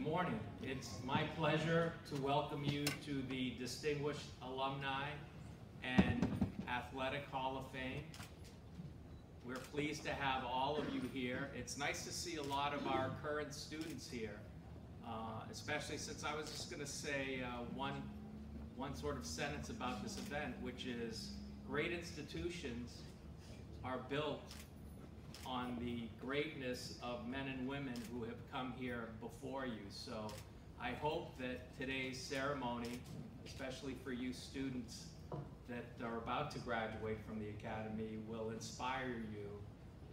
morning. It's my pleasure to welcome you to the Distinguished Alumni and Athletic Hall of Fame. We're pleased to have all of you here. It's nice to see a lot of our current students here, especially since I was just going to say one sort of sentence about this event, which is great institutions are built on the greatness of men and women who have come here before you. So I hope that today's ceremony, especially for you students that are about to graduate from the Academy, will inspire you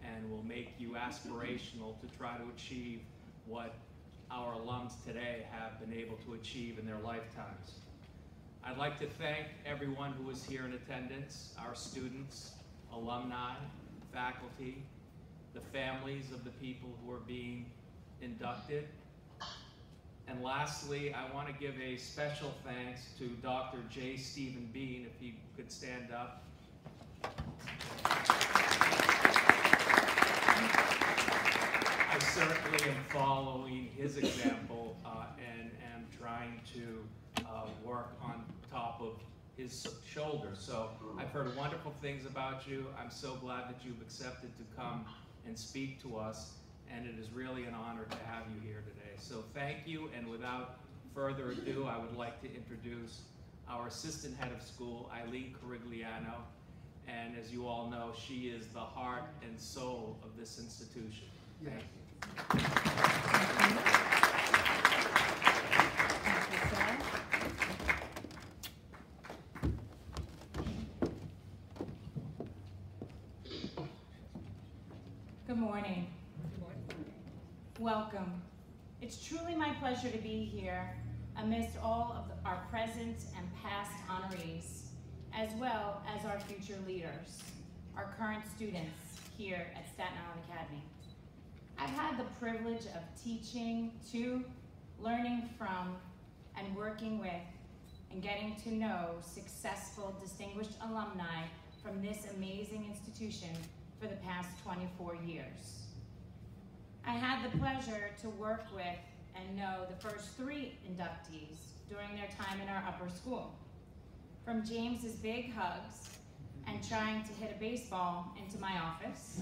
and will make you aspirational to try to achieve what our alums today have been able to achieve in their lifetimes. I'd like to thank everyone who is here in attendance, our students, alumni, faculty, the families of the people who are being inducted. And lastly, I want to give a special thanks to Dr. J. Stephen Bean, if he could stand up. I certainly am following his example and am trying to work on top of his shoulders. So I've heard wonderful things about you. I'm so glad that you've accepted to come and speak to us, and it is really an honor to have you here today. So thank you, and without further ado, I would like to introduce our assistant head of school, Eileen Carigliano, and as you all know, she is the heart and soul of this institution. Thank you. Good morning. Welcome. It's truly my pleasure to be here amidst all of our present and past honorees, as well as our future leaders, our current students here at Staten Island Academy. I've had the privilege of teaching to, learning from, and working with, and getting to know successful, distinguished alumni from this amazing institution for the past 24 years. I had the pleasure to work with and know the first 3 inductees during their time in our upper school. From James's big hugs and trying to hit a baseball into my office,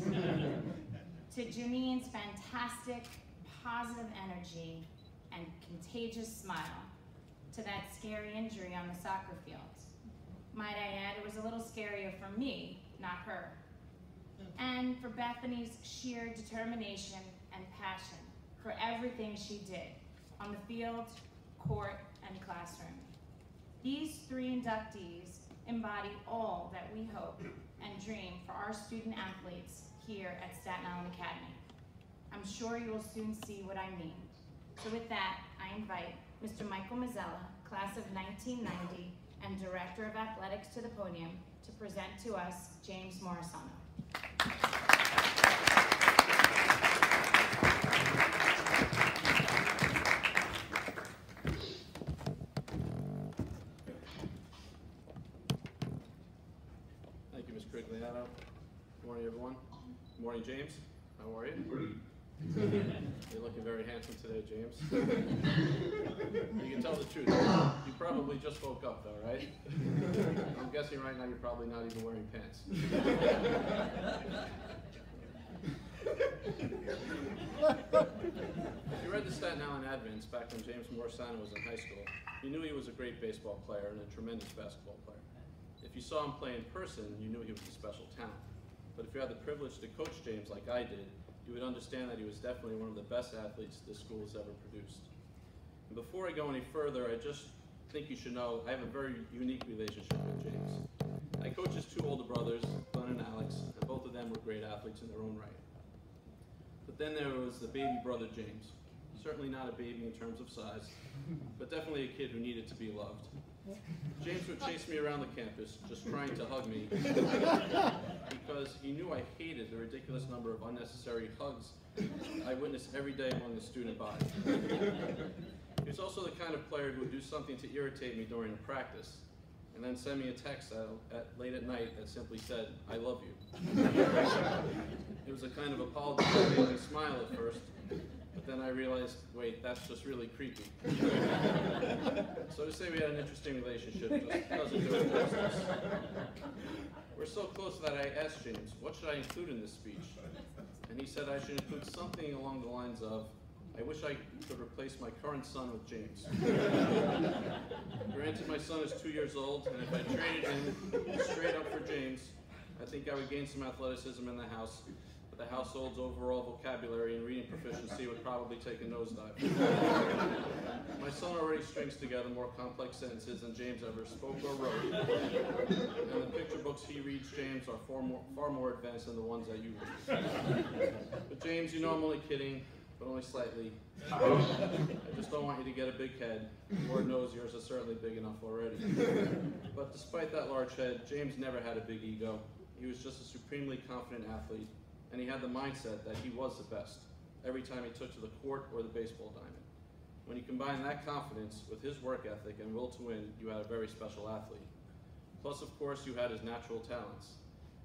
to Janine's fantastic, positive energy and contagious smile, to that scary injury on the soccer field. Might I add, it was a little scarier for me, not her. And for Bethany's sheer determination and passion for everything she did on the field, court, and classroom. These 3 inductees embody all that we hope and dream for our student athletes here at Staten Island Academy. I'm sure you will soon see what I mean. So with that, I invite Mr. Michael Mazzella, class of 1990 and Director of Athletics, to the podium to present to us James Morisano. Thank you, Ms. Carigliano. Good morning, everyone. Good morning, James. How are you? You're looking very handsome today, James. You can tell the truth. You probably just woke up, though, right? I'm guessing right now you're probably not even wearing pants. If you read the Staten Island Advents back when James Morisano was in high school, you knew he was a great baseball player and a tremendous basketball player. If you saw him play in person, you knew he was a special talent. But if you had the privilege to coach James like I did, you would understand that he was definitely one of the best athletes this school has ever produced. And before I go any further, I just think you should know I have a very unique relationship with James. I coach his 2 older brothers, Glenn and Alex, and both of them were great athletes in their own right. But then there was the baby brother, James. Certainly not a baby in terms of size, but definitely a kid who needed to be loved. James would chase me around the campus, just trying to hug me, because he knew I hated the ridiculous number of unnecessary hugs I witnessed every day among the student body. He was also the kind of player who would do something to irritate me during a practice, and then send me a text late at night that simply said, "I love you." It was a kind of apology that made me smile at first, But then I realized, wait, that's just really creepy. So to say we had an interesting relationship just doesn't do it justice. We're so close that I asked James, what should I include in this speech? And he said I should include something along the lines of, I wish I could replace my current son with James. Granted, my son is 2 years old, and if I traded him straight up for James, I think I would gain some athleticism in the house, but the household's overall vocabulary and reading proficiency would probably take a nosedive. My son already strings together more complex sentences than James ever spoke or wrote, and the picture books he reads James are far more advanced than the ones that you read. But James, you know I'm only kidding, but only slightly. I just don't want you to get a big head. Lord knows yours is certainly big enough already. But despite that large head, James never had a big ego. He was just a supremely confident athlete, and he had the mindset that he was the best every time he took to the court or the baseball diamond. When you combine that confidence with his work ethic and will to win, you had a very special athlete. Plus, of course, you had his natural talents.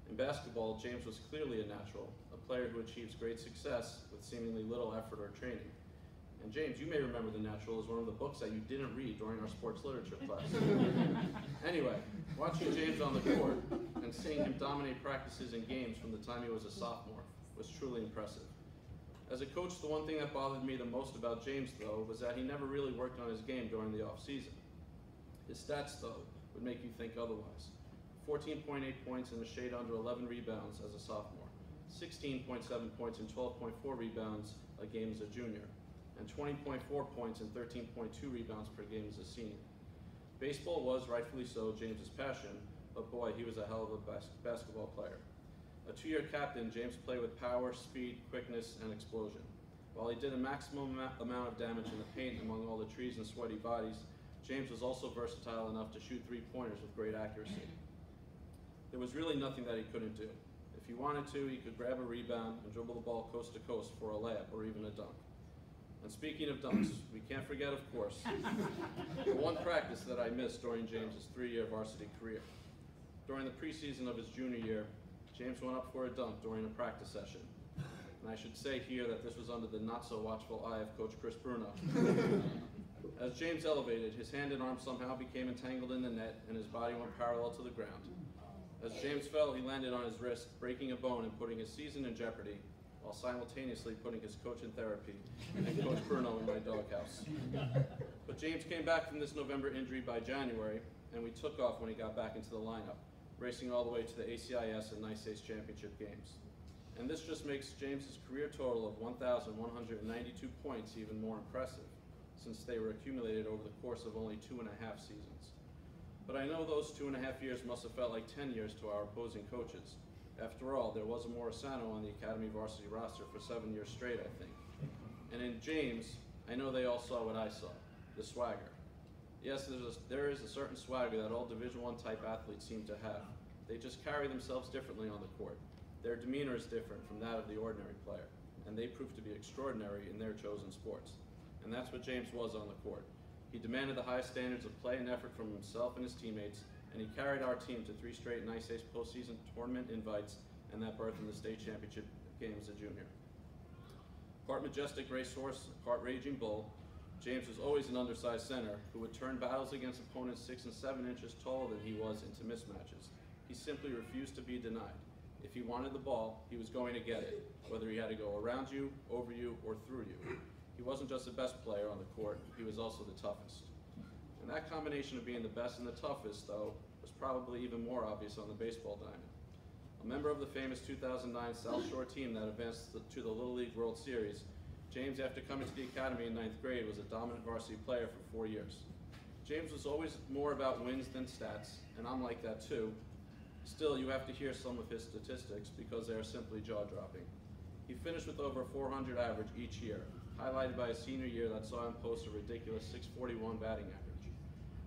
In basketball, James was clearly a natural, a player who achieves great success with seemingly little effort or training. And James, you may remember The Natural as one of the books that you didn't read during our sports literature class. Anyway, watching James on the court and seeing him dominate practices and games from the time he was a sophomore was truly impressive. As a coach, the one thing that bothered me the most about James, though, was that he never really worked on his game during the off-season. His stats, though, would make you think otherwise. 14.8 points and a shade under 11 rebounds as a sophomore, 16.7 points and 12.4 rebounds a game as a junior, and 20.4 points and 13.2 rebounds per game as a senior. Baseball was, rightfully so, James's passion, but boy, he was a hell of a basketball player. A 2-year captain, James played with power, speed, quickness, and explosion. While he did a maximum amount of damage in the paint among all the trees and sweaty bodies, James was also versatile enough to shoot three-pointers with great accuracy. There was really nothing that he couldn't do. If he wanted to, he could grab a rebound and dribble the ball coast to coast for a layup or even a dunk. And speaking of dunks, we can't forget, of course, the one practice that I missed during James's 3-year varsity career. During the preseason of his junior year, James went up for a dunk during a practice session. And I should say here that this was under the not-so-watchful eye of Coach Chris Bruno. As James elevated, his hand and arm somehow became entangled in the net, and his body went parallel to the ground. As James fell, he landed on his wrist, breaking a bone and putting his season in jeopardy, while simultaneously putting his coach in therapy and Coach Bruno in my doghouse. But James came back from this November injury by January, and we took off when he got back into the lineup, racing all the way to the ACIS and NICE championship games. And this just makes James's career total of 1,192 points even more impressive, since they were accumulated over the course of only 2.5 seasons. But I know those 2.5 years must have felt like 10 years to our opposing coaches. After all, there was a Morisano on the Academy varsity roster for 7 years straight, I think. And in James, I know they all saw what I saw, the swagger. Yes, there is a certain swagger that all Division I type athletes seem to have. They just carry themselves differently on the court. Their demeanor is different from that of the ordinary player, and they prove to be extraordinary in their chosen sports. And that's what James was on the court. He demanded the highest standards of play and effort from himself and his teammates, and he carried our team to 3 straight NICE postseason tournament invites and that berth in the state championship game as a junior. Part majestic racehorse, part raging bull, James was always an undersized center who would turn battles against opponents 6 and 7 inches taller than he was into mismatches. He simply refused to be denied. If he wanted the ball, he was going to get it, whether he had to go around you, over you, or through you. He wasn't just the best player on the court, he was also the toughest. And that combination of being the best and the toughest, though, was probably even more obvious on the baseball diamond. A member of the famous 2009 South Shore team that advanced to the Little League World Series, James, after coming to the academy in 9th grade, was a dominant varsity player for 4 years. James was always more about wins than stats, and I'm like that too. Still, you have to hear some of his statistics because they are simply jaw-dropping. He finished with over 400 average each year, highlighted by a senior year that saw him post a ridiculous .641 batting average.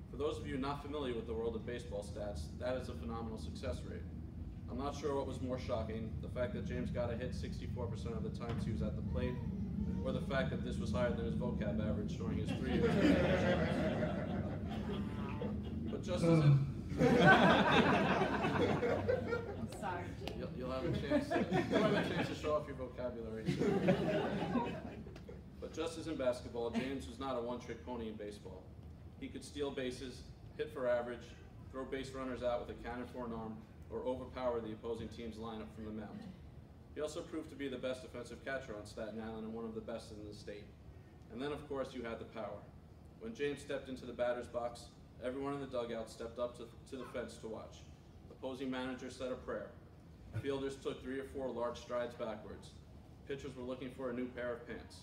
For those of you not familiar with the world of baseball stats, that is a phenomenal success rate. I'm not sure what was more shocking, the fact that James got a hit 64% of the times he was at the plate, or the fact that this was higher than his vocab average during his 3 years. But just as it... Sorry. You'll have a chance to show off your vocabulary soon. But just as in basketball, James was not a one-trick pony in baseball. He could steal bases, hit for average, throw base runners out with a cannon for an arm, or overpower the opposing team's lineup from the mound. He also proved to be the best defensive catcher on Staten Island and one of the best in the state. And then, of course, you had the power. When James stepped into the batter's box, everyone in the dugout stepped up to the fence to watch. Opposing managers said a prayer. Fielders took 3 or 4 large strides backwards. Pitchers were looking for a new pair of pants.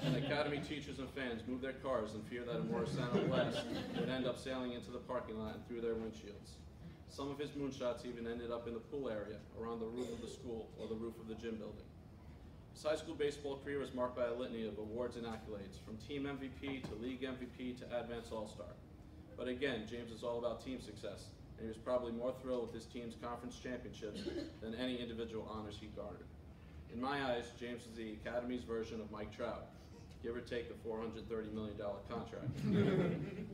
And academy teachers and fans moved their cars in fear that a Morrisano blast would end up sailing into the parking lot and through their windshields. Some of his moonshots even ended up in the pool area, around the roof of the school, or the roof of the gym building. His high school baseball career was marked by a litany of awards and accolades, from team MVP to league MVP to Advance All-Star. But again, James is all about team success, and he was probably more thrilled with his team's conference championships than any individual honors he garnered. In my eyes, James is the Academy's version of Mike Trout, give or take the $430 million contract.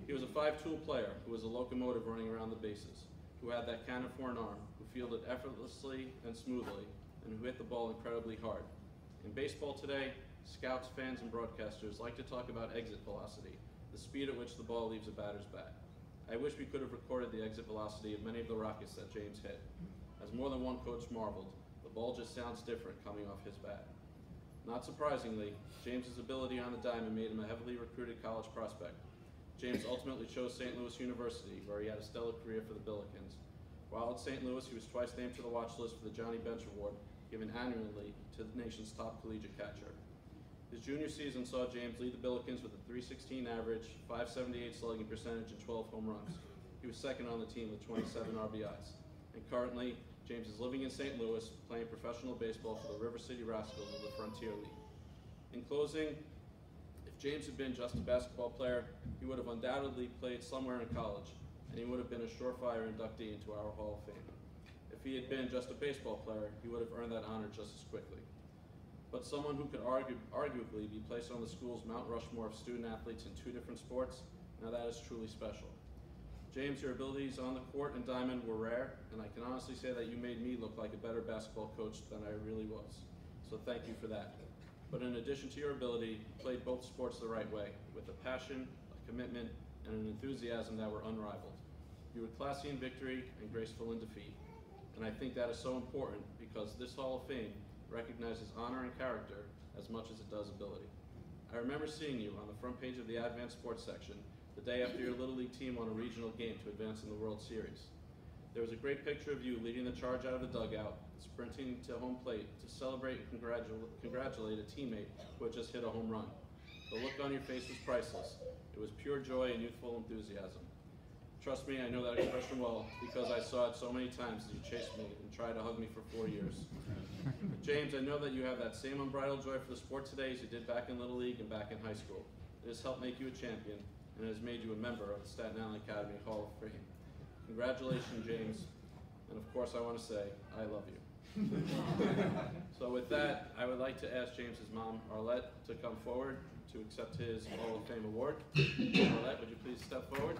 He was a 5-tool player who was a locomotive running around the bases, who had that cannon for an arm, who fielded effortlessly and smoothly, and who hit the ball incredibly hard. In baseball today, scouts, fans, and broadcasters like to talk about exit velocity, the speed at which the ball leaves a batter's bat. I wish we could have recorded the exit velocity of many of the rockets that James hit. As more than one coach marveled, the ball just sounds different coming off his bat. Not surprisingly, James's ability on the diamond made him a heavily recruited college prospect. James ultimately chose St. Louis University, where he had a stellar career for the Billikens. While at St. Louis, he was twice named to the watch list for the Johnny Bench Award, given annually to the nation's top collegiate catcher. His junior season saw James lead the Billikens with a .316 average, .578 slugging percentage, and 12 home runs. He was second on the team with 27 RBIs. And currently, James is living in St. Louis, playing professional baseball for the River City Rascals of the Frontier League. In closing, if James had been just a basketball player, he would have undoubtedly played somewhere in college, and he would have been a surefire inductee into our Hall of Fame. If he had been just a baseball player, he would have earned that honor just as quickly. But someone who could arguably be placed on the school's Mount Rushmore of student athletes in 2 different sports, now that is truly special. James, your abilities on the court and diamond were rare, and I can honestly say that you made me look like a better basketball coach than I really was. So thank you for that. But in addition to your ability, you played both sports the right way, with a passion, a commitment, and an enthusiasm that were unrivaled. You were classy in victory and graceful in defeat. And I think that is so important because this Hall of Fame recognizes honor and character as much as it does ability. I remember seeing you on the front page of the Advanced Sports section the day after your Little League team won a regional game to advance in the World Series. There was a great picture of you leading the charge out of the dugout, sprinting to home plate to celebrate and congratulate a teammate who had just hit a home run. The look on your face was priceless. It was pure joy and youthful enthusiasm. Trust me, I know that expression well because I saw it so many times as you chased me and tried to hug me for 4 years. James, I know that you have that same unbridled joy for the sport today as you did back in Little League and back in high school. It has helped make you a champion, and it has made you a member of the Staten Island Academy Hall of Fame. Congratulations, James, and of course I want to say, I love you. So with that, I would like to ask James's mom, Arlette, to come forward to accept his Hall of Fame award. Arlette, would you please step forward?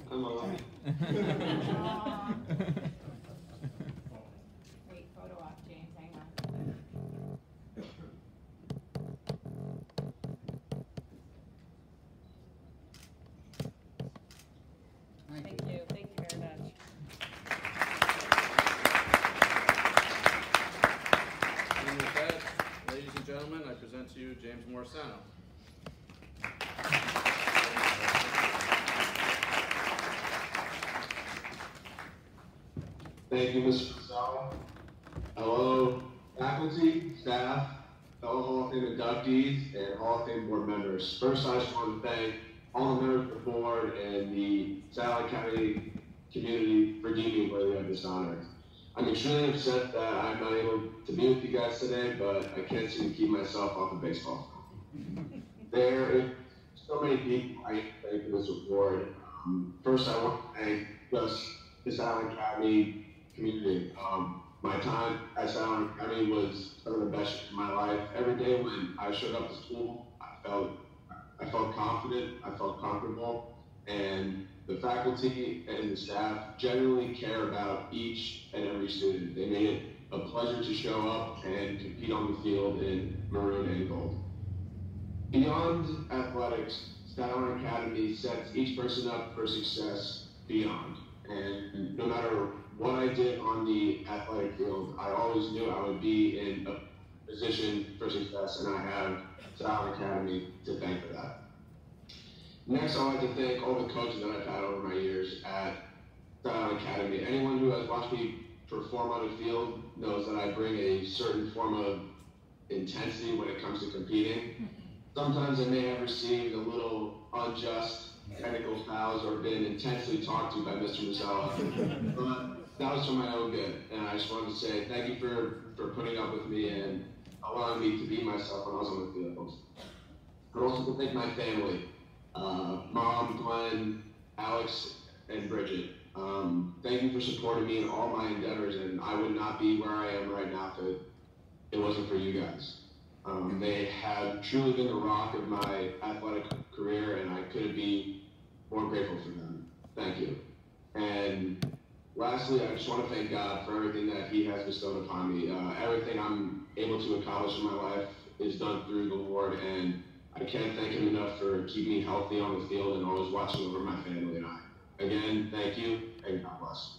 I'm alive. Wait, photo op, James, hang on. Thank you very much. And with that, ladies and gentlemen, I present to you James Morrisano. Thank you, Mr. Rosado. Hello, faculty, staff, fellow Hall of Fame inductees, and Hall of Fame board members. First, I just want to thank all the members of the board and the Staten Island County community for deeming me worthy of this honor. I'm extremely upset that I'm not able to be with you guys today, but I can't seem to keep myself off of baseball. There are so many people I thank for this award. First, I want to thank just the Staten Island Academy community. My time at Staten Island Academy was some of the best in my life. Every day when I showed up to school, I felt I felt confident, I felt comfortable, and the faculty and the staff genuinely care about each and every student. They made it a pleasure to show up and compete on the field in maroon and gold. Beyond athletics, Staten Academy sets each person up for success beyond. And no matter what I did on the athletic field, I always knew I would be in a position for success, and I have Staten Academy to thank for that. Next, I'd like to thank all the coaches that I've had over my years at Staten Academy. Anyone who has watched me perform on the field knows that I bring a certain form of intensity when it comes to competing. Sometimes I may have received a little unjust technical fouls or been intensely talked to by Mr. Mazzella, but that was for my own good. And I just wanted to say thank you for putting up with me and allowing me to be myself when I was on the field. I'd also to thank my family, Mom, Glenn, Alex, and Bridget. Thank you for supporting me in all my endeavors, and I would not be where I am right now if it wasn't for you guys. They have truly been the rock of my athletic career, and I couldn't be more grateful for them. Thank you. And lastly, I just want to thank God for everything that He has bestowed upon me. Everything I'm able to accomplish in my life is done through the Lord, and I can't thank Him enough for keeping me healthy on the field and always watching over my family and I. Again, thank you, and God bless.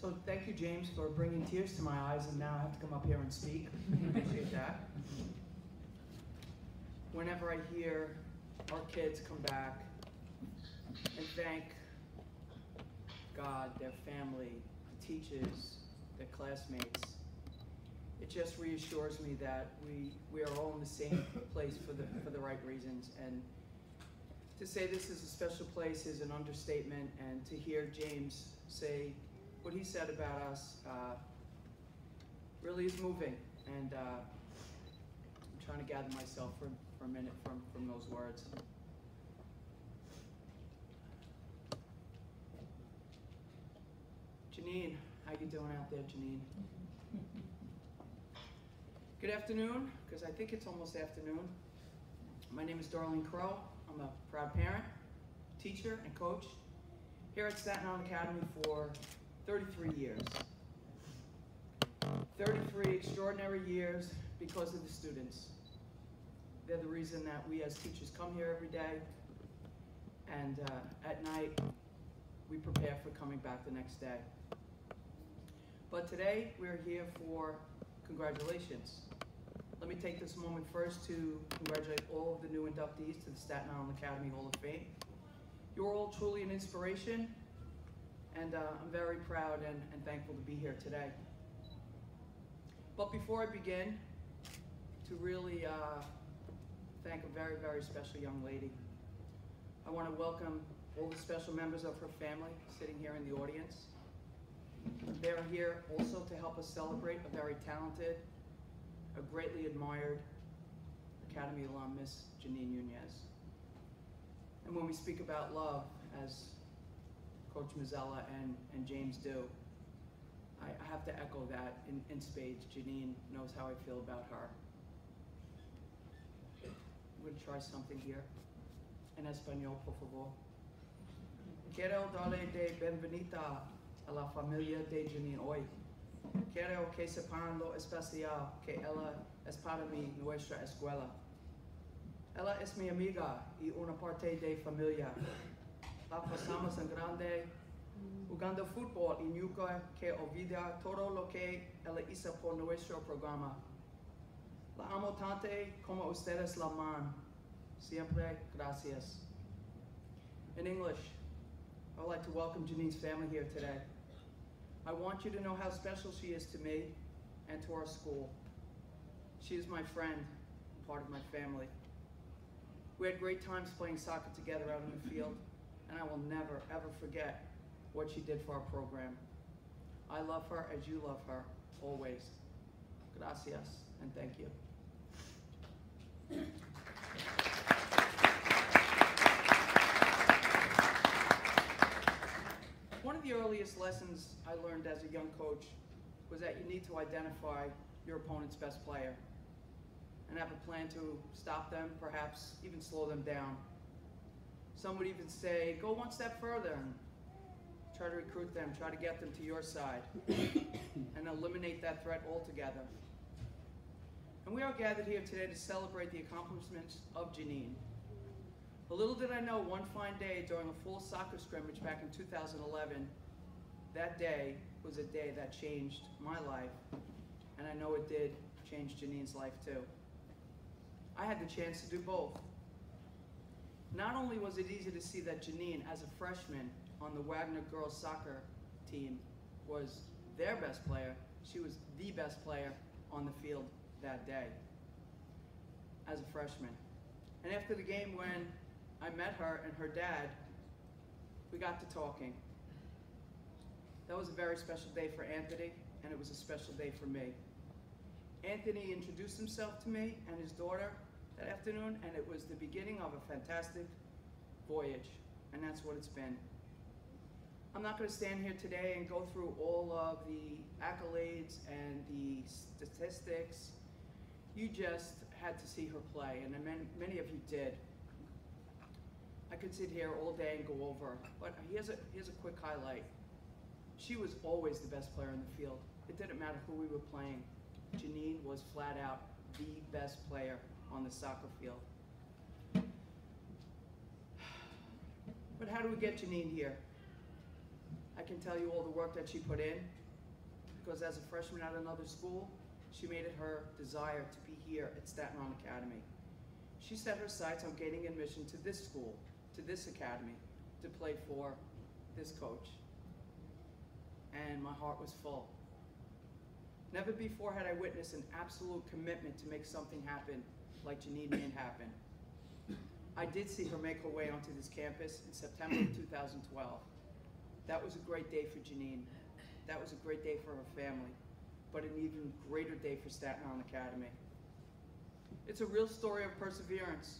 So thank you, James, for bringing tears to my eyes, and now I have to come up here and speak. I appreciate that. Whenever I hear our kids come back and thank God, their family, the teachers, their classmates, it just reassures me that we are all in the same place for the right reasons. And to say this is a special place is an understatement, and to hear James say what he said about us really is moving, and I'm trying to gather myself for a minute from those words. Janine, how you doing out there, Janine? Good afternoon, because I think it's almost afternoon. My name is Darlene Crow. I'm a proud parent, teacher, and coach here at Staten Academy for 33 years. 33 extraordinary years because of the students. They're the reason that we as teachers come here every day, and at night we prepare for coming back the next day. But today we're here for congratulations. Let me take this moment first to congratulate all of the new inductees to the Staten Academy Hall of Fame. You're all truly an inspiration, and I'm very proud and thankful to be here today. But before I begin, to really thank a very, very special young lady. I want to welcome all the special members of her family sitting here in the audience. They're here also to help us celebrate a very talented, a greatly admired Academy alum, Miss Janine Nunez. And when we speak about love, as Coach Mazzella and James do, I have to echo that in spades. Janine knows how I feel about her. I'm going to try something here. En español, por favor. Quiero darle de bienvenida a la familia de Janine hoy. Quiero que sepan lo especial que ella es para mí, nuestra escuela. Ella es mi amiga y una parte de familia. La pasamos en grande, jugando fútbol y nunca que olvida todo lo que ella hizo por nuestro programa. La amo tanto como ustedes la aman. Siempre gracias. In English, I would like to welcome Janine's family here today. I want you to know how special she is to me and to our school. She is my friend, part of my family. We had great times playing soccer together out in the field, and I will never, ever forget what she did for our program. I love her as you love her, always. Gracias, and thank you. One of the earliest lessons I learned as a young coach was that you need to identify your opponent's best player and have a plan to stop them, perhaps even slow them down. Some would even say, go one step further and try to recruit them, try to get them to your side, and eliminate that threat altogether. And we are gathered here today to celebrate the accomplishments of Janine. But little did I know, one fine day during a full soccer scrimmage back in 2011, that day was a day that changed my life, and I know it did change Janine's life too. I had the chance to do both. Not only was it easy to see that Janine, as a freshman on the Wagner girls soccer team, was their best player, she was the best player on the field that day as a freshman. And after the game, when I met her and her dad, we got to talking. That was a very special day for Anthony, and it was a special day for me. Anthony introduced himself to me and his daughter that afternoon, and it was the beginning of a fantastic voyage, and that's what it's been. I'm not going to stand here today and go through all of the accolades and the statistics. You just had to see her play, and many of you did. I could sit here all day and go over, but here's a quick highlight. She was always the best player in the field. It didn't matter who we were playing. Janine was flat out the best player on the soccer field. But how do we get Janine here? I can tell you all the work that she put in, because as a freshman at another school, she made it her desire to be here at Staten Academy. She set her sights on gaining admission to this school, to this academy, to play for this coach. And my heart was full. Never before had I witnessed an absolute commitment to make something happen like Janine made happen. I did see her make her way onto this campus in September of 2012. That was a great day for Janine. That was a great day for her family, but an even greater day for Staten Academy. It's a real story of perseverance,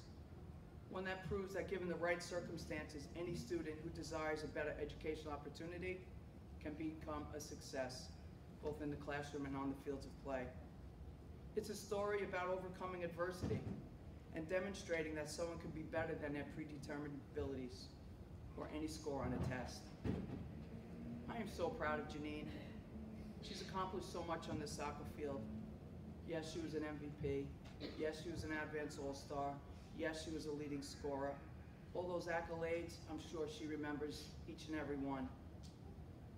one that proves that given the right circumstances, any student who desires a better educational opportunity can become a success, both in the classroom and on the fields of play. It's a story about overcoming adversity and demonstrating that someone can be better than their predetermined abilities or any score on a test. I am so proud of Janine. She's accomplished so much on this soccer field. Yes, she was an MVP. Yes, she was an Advanced All-Star. Yes, she was a leading scorer. All those accolades, I'm sure she remembers each and every one.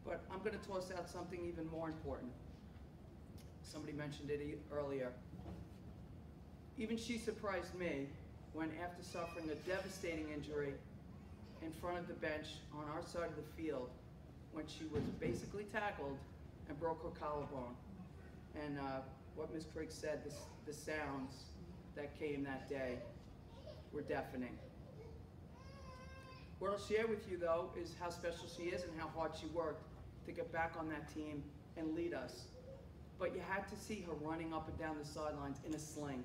But I'm going to toss out something even more important. Somebody mentioned it earlier. Even she surprised me when, after suffering a devastating injury in front of the bench on our side of the field, when she was basically tackled and broke her collarbone. And what Ms. Craig said, the sounds that came that day were deafening. What I'll share with you, though, is how special she is and how hard she worked to get back on that team and lead us. But you had to see her running up and down the sidelines in a sling.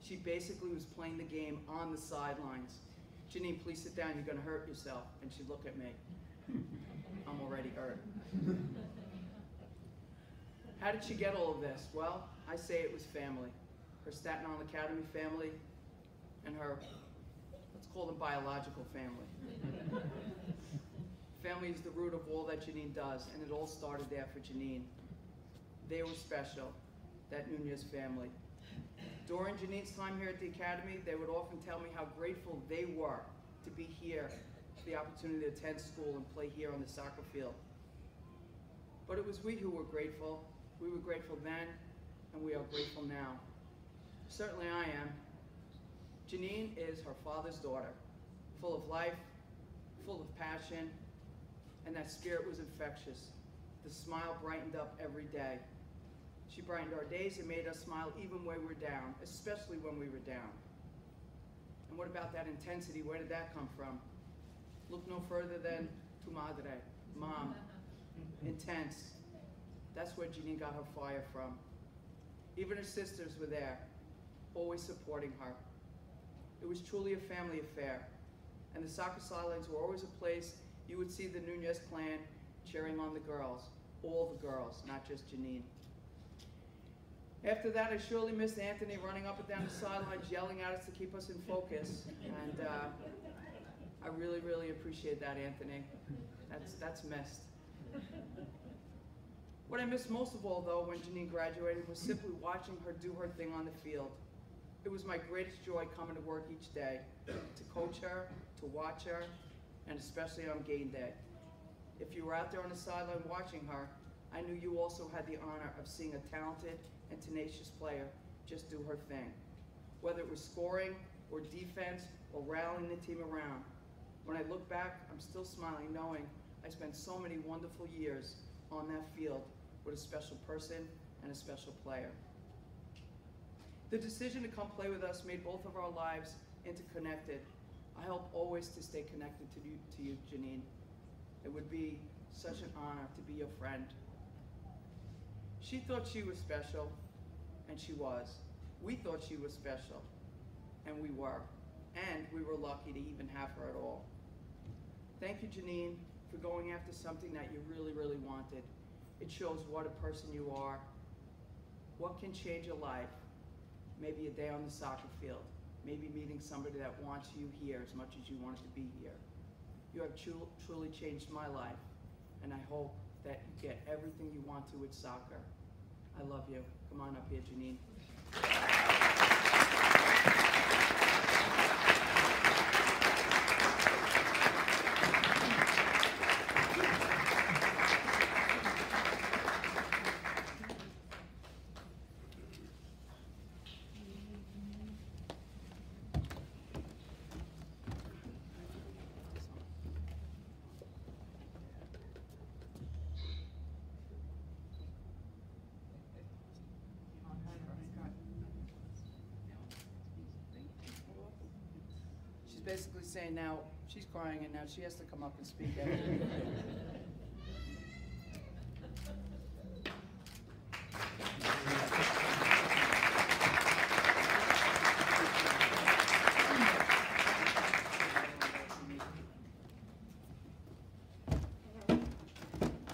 She basically was playing the game on the sidelines. Janine, please sit down, you're gonna hurt yourself. And she'd look at me. I'm already hurt. How did she get all of this? Well, I say it was family. Her Staten Academy family and her, let's call them biological family. Family is the root of all that Janine does, and it all started there for Janine. They were special, that Nunez family. During Janine's time here at the Academy, they would often tell me how grateful they were to be here, for the opportunity to attend school and play here on the soccer field. But it was we who were grateful. We were grateful then, and we are grateful now. Certainly I am. Janine is her father's daughter, full of life, full of passion, and that spirit was infectious. The smile brightened up every day. She brightened our days and made us smile even when we were down, especially when we were down. And what about that intensity? Where did that come from? Look no further than tu madre, mom. Intense. That's where Janine got her fire from. Even her sisters were there, always supporting her. It was truly a family affair. And the soccer sidelines were always a place you would see the Nunez clan cheering on the girls. All the girls, not just Janine. After that, I surely missed Anthony running up and down the sidelines, yelling at us to keep us in focus. And I really, really appreciate that, Anthony. That's missed. What I missed most of all, though, when Janine graduated was simply watching her do her thing on the field. It was my greatest joy coming to work each day, to coach her, to watch her, and especially on game day. If you were out there on the sideline watching her, I knew you also had the honor of seeing a talented and tenacious player just do her thing. Whether it was scoring or defense or rallying the team around. When I look back, I'm still smiling knowing I spent so many wonderful years on that field with a special person and a special player. The decision to come play with us made both of our lives interconnected. I hope always to stay connected to you, Janine. It would be such an honor to be your friend. She thought she was special, and she was. We thought she was special, and we were. And we were lucky to even have her at all. Thank you, Janine, for going after something that you really, really wanted. It shows what a person you are. What can change a life? Maybe a day on the soccer field. Maybe meeting somebody that wants you here as much as you wanted to be here. You have truly changed my life, and I hope that you get everything you want to with soccer. I love you. Come on up here, Janine. Basically saying now, she's crying and now she has to come up and speak after me.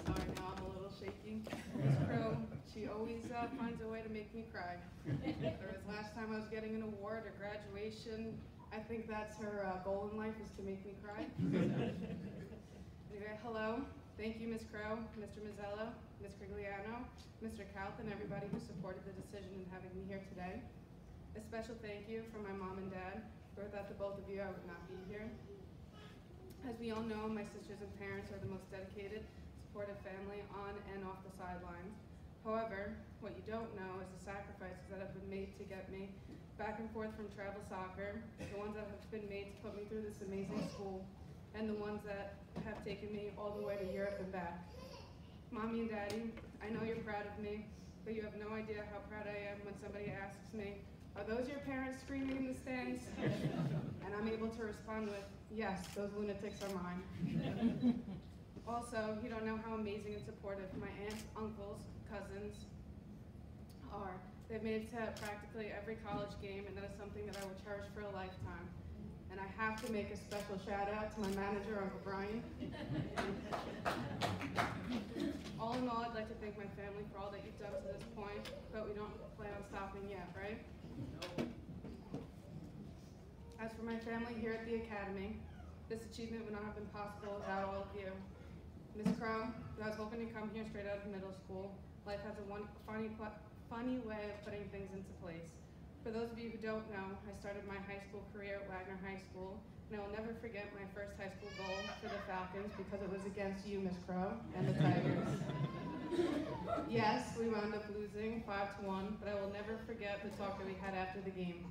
Sorry, now I'm a little shaky. Miss Crow, she always finds a way to make me cry. Whether it was last time I was getting an award or graduation, I think that's her goal in life, is to make me cry. Anyway, hello. Thank you, Ms. Crow, Mr. Mazzella, Ms. Crigliano, Mr. Calton, everybody who supported the decision in having me here today. A special thank you from my mom and dad. Without the both of you, I would not be here. As we all know, my sisters and parents are the most dedicated, supportive family on and off the sidelines. However, what you don't know is the sacrifices that have been made to get me back and forth from travel soccer, the ones that have been made to put me through this amazing school, and the ones that have taken me all the way to Europe and back. Mommy and Daddy, I know you're proud of me, but you have no idea how proud I am when somebody asks me, are those your parents screaming in the stands? And I'm able to respond with, yes, those lunatics are mine. Also, you don't know how amazing and supportive my aunts, uncles, cousins are. They've made it to practically every college game, and that is something that I will cherish for a lifetime. And I have to make a special shout out to my manager, Uncle Brian. All in all, I'd like to thank my family for all that you've done to this point, but we don't plan on stopping yet, right? As for my family here at the Academy, this achievement would not have been possible without all of you. Ms. Crow, I was hoping to come here straight out of middle school. Life has a funny way of putting things into place. For those of you who don't know, I started my high school career at Wagner High School, and I will never forget my first high school goal for the Falcons because it was against you, Ms. Crow, and the Tigers. Yes, we wound up losing 5-1, but I will never forget the talk that we had after the game.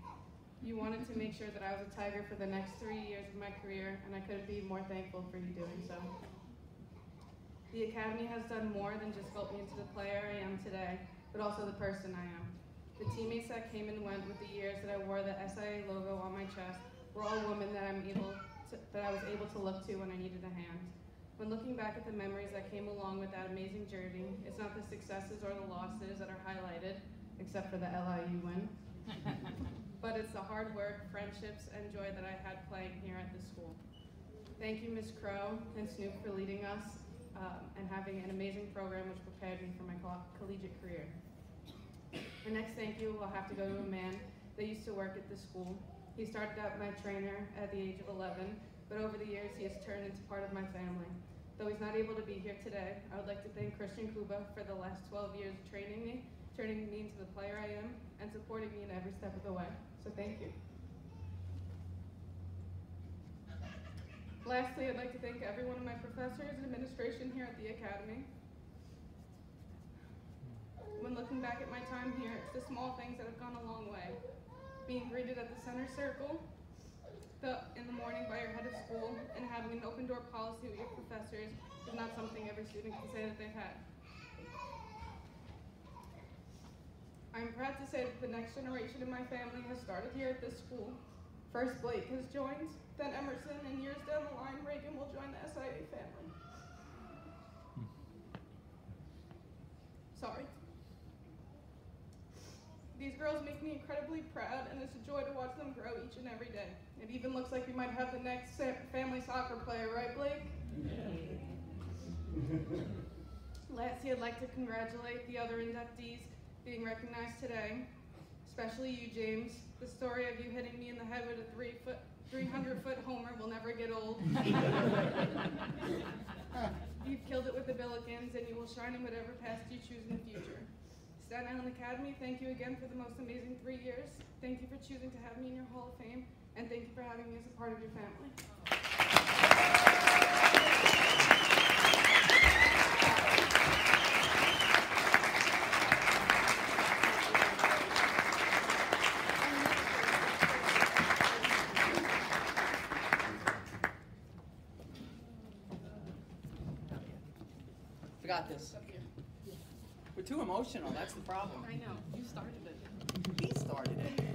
You wanted to make sure that I was a Tiger for the next 3 years of my career, and I couldn't be more thankful for you doing so. The Academy has done more than just built me into the player I am today, but also the person I am. The teammates that came and went with the years that I wore the SIA logo on my chest were all women that I was able to look to when I needed a hand. When looking back at the memories that came along with that amazing journey, it's not the successes or the losses that are highlighted, except for the LIU win, but it's the hard work, friendships, and joy that I had playing here at the school. Thank you, Ms. Crow and Snoop, for leading us and having an amazing program which prepared me for my collegiate career. My next thank you will have to go to a man that used to work at the school. He started out my trainer at the age of 11, but over the years he has turned into part of my family. Though he's not able to be here today, I would like to thank Christian Kuba for the last 12 years of training me, turning me into the player I am, and supporting me in every step of the way. So thank you. Lastly, I'd like to thank every one of my professors and administration here at the Academy. When looking back at my time here, it's the small things that have gone a long way. Being greeted at the center circle in the morning by your head of school and having an open door policy with your professors is not something every student can say that they've had. I'm proud to say that the next generation in my family has started here at this school. First Blake has joined, then Emerson, and years down the line, Reagan will join the SIA family. Sorry. These girls make me incredibly proud, and it's a joy to watch them grow each and every day. It even looks like we might have the next family soccer player, right, Blake? Yeah. Lastly, I'd like to congratulate the other inductees being recognized today, especially you, James. The story of you hitting me in the head with a 300-foot homer will never get old. You've killed it with the Billikens, and you will shine in whatever path you choose in the future. Staten Island Academy, thank you again for the most amazing 3 years. Thank you for choosing to have me in your Hall of Fame, and thank you for having me as a part of your family. Forgot this. We're too emotional, that's the problem. I know, you started it. He started it.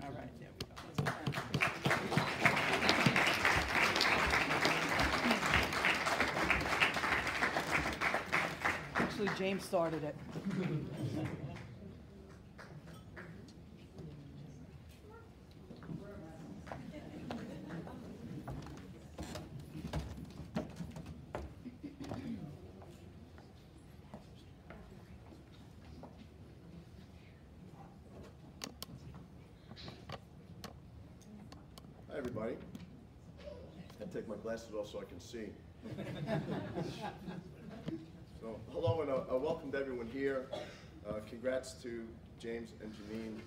All right, there we go. Actually, James started it. Hi, everybody. I take my glasses off so I can see. So, hello and welcome to everyone here. Congrats to James and Janine.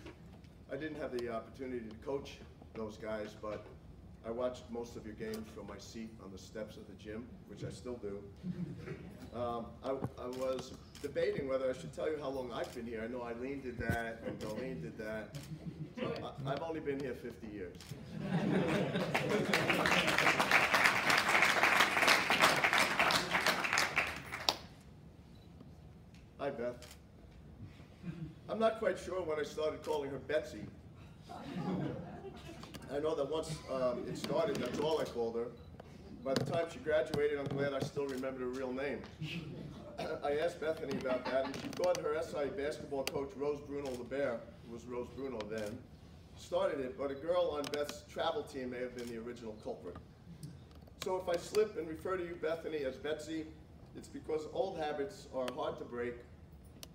I didn't have the opportunity to coach those guys, but I watched most of your games from my seat on the steps of the gym, which I still do. I was debating whether I should tell you how long I've been here. I know Eileen did that, and Darlene did that. So I've only been here 50 years. Hi, Beth. I'm not quite sure when I started calling her Betsy. I know that once it started, that's all I called her. By the time she graduated, I'm glad I still remembered her real name. I asked Bethany about that, and she thought her SI basketball coach, Rose Bruno LeBear, who was Rose Bruno then, started it, but a girl on Beth's travel team may have been the original culprit. So if I slip and refer to you, Bethany, as Betsy, it's because old habits are hard to break.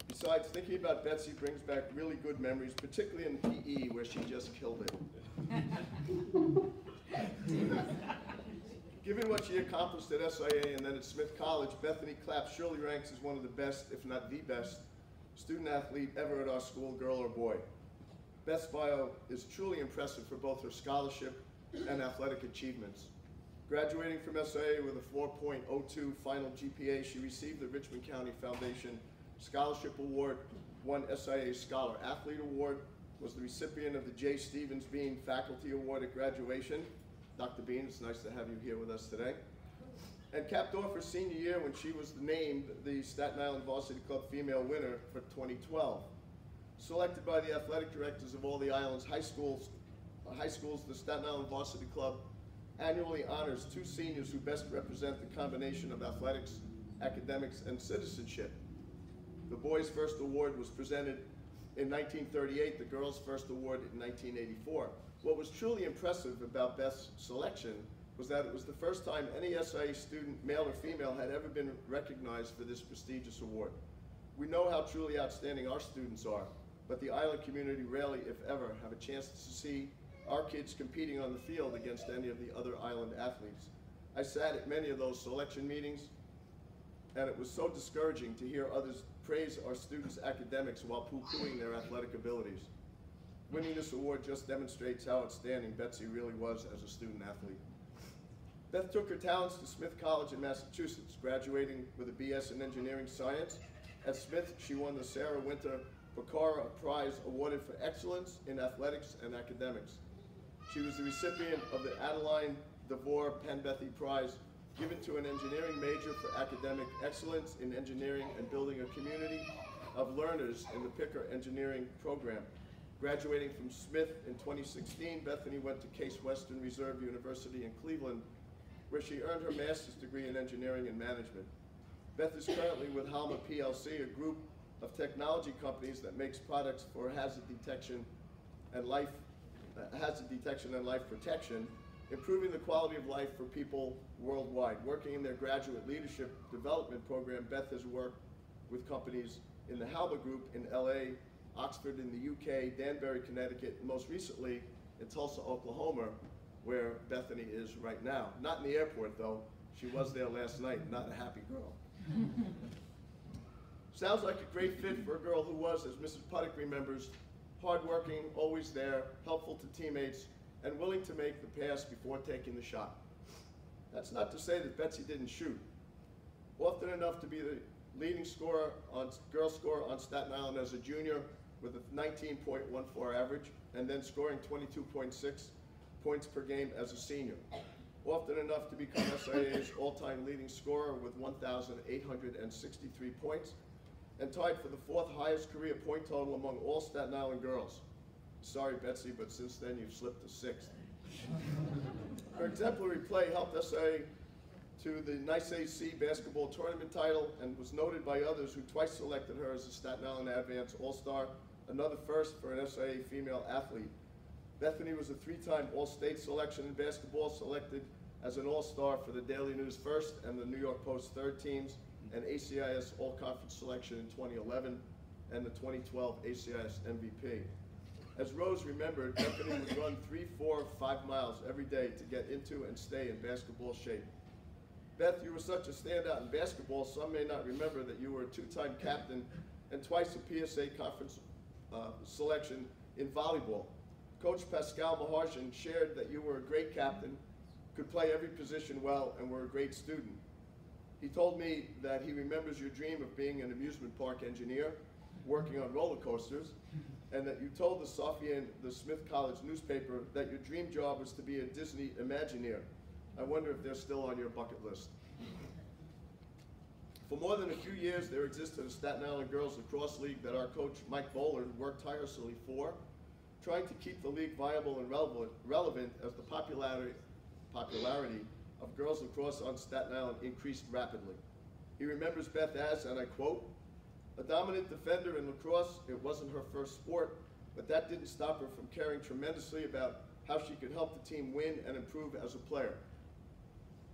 Besides, thinking about Betsy brings back really good memories, particularly in PE, where she just killed it. Given what she accomplished at SIA and then at Smith College, Bethany Clapp surely ranks as one of the best, if not the best, student athlete ever at our school, girl or boy. Beth's bio is truly impressive for both her scholarship and athletic achievements. Graduating from SIA with a 4.02 final GPA, she received the Richmond County Foundation Scholarship Award, won SIA Scholar Athlete Award, was the recipient of the J. Stevens Bean Faculty Award at graduation. Dr. Bean, it's nice to have you here with us today. and capped off her senior year when she was named the Staten Island Varsity Club female winner for 2012. Selected by the athletic directors of all the island's high schools, the Staten Island Varsity Club annually honors 2 seniors who best represent the combination of athletics, academics, and citizenship. The boys' first award was presented in 1938, the girls' first award in 1984. What was truly impressive about Beth's selection was that it was the first time any SIA student, male or female, had ever been recognized for this prestigious award. We know how truly outstanding our students are, but the island community rarely, if ever, have a chance to see our kids competing on the field against any of the other island athletes. I sat at many of those selection meetings, and it was so discouraging to hear others praise our students' academics while poo-pooing their athletic abilities. Winning this award just demonstrates how outstanding Betsy really was as a student athlete. Beth took her talents to Smith College in Massachusetts, graduating with a BS in engineering science. At Smith, she won the Sarah Winter Picara Prize awarded for excellence in athletics and academics. She was the recipient of the Adeline DeVore Penbethy Prize, given to an engineering major for academic excellence in engineering and building a community of learners in the Picker Engineering Program. Graduating from Smith in 2016, Bethany went to Case Western Reserve University in Cleveland, where she earned her master's degree in engineering and management. Beth is currently with Halma PLC, a group of technology companies that makes products for hazard detection and life protection, improving the quality of life for people worldwide. Working in their graduate leadership development program, Beth has worked with companies in the Halma Group in LA, Oxford in the UK, Danbury, Connecticut, and most recently in Tulsa, Oklahoma, where Bethany is right now. Not in the airport, though. She was there last night, not a happy girl. Sounds like a great fit for a girl who was, as Mrs. Puttick remembers, hardworking, always there, helpful to teammates, and willing to make the pass before taking the shot. That's not to say that Betsy didn't shoot. Often enough to be the leading girl scorer on Staten Island as a junior with a 19.14 average, and then scoring 22.6 points per game as a senior. Often enough to become SIA's all-time leading scorer with 1,863 points, and tied for the 4th highest career point total among all Staten Island girls. Sorry, Betsy, but since then you've slipped to 6th. Her exemplary play helped SIA to the Nice AC basketball tournament title and was noted by others who twice selected her as a Staten Island Advance All-Star, another first for an SIA female athlete. Bethany was a 3-time All-State selection in basketball, selected as an All-Star for the Daily News First and the New York Post Third teams, and ACIS All-Conference selection in 2011, and the 2012 ACIS MVP. As Rose remembered, Bethany would run 3, 4, 5 miles every day to get into and stay in basketball shape. Beth, you were such a standout in basketball, some may not remember that you were a 2-time captain and twice a PSA conference selection in volleyball. Coach Pascal Maharshan shared that you were a great captain, could play every position well, and were a great student. He told me that he remembers your dream of being an amusement park engineer, working on roller coasters, and that you told the Sophian, the Smith College newspaper, that your dream job was to be a Disney Imagineer. I wonder if they're still on your bucket list. For more than a few years, there existed a Staten Island Girls Lacrosse League that our coach, Mike Bowler, worked tirelessly for, trying to keep the league viable and relevant as the popularity of girls lacrosse on Staten Island increased rapidly. He remembers Beth as, and I quote, "A dominant defender in lacrosse. It wasn't her first sport, but that didn't stop her from caring tremendously about how she could help the team win and improve as a player."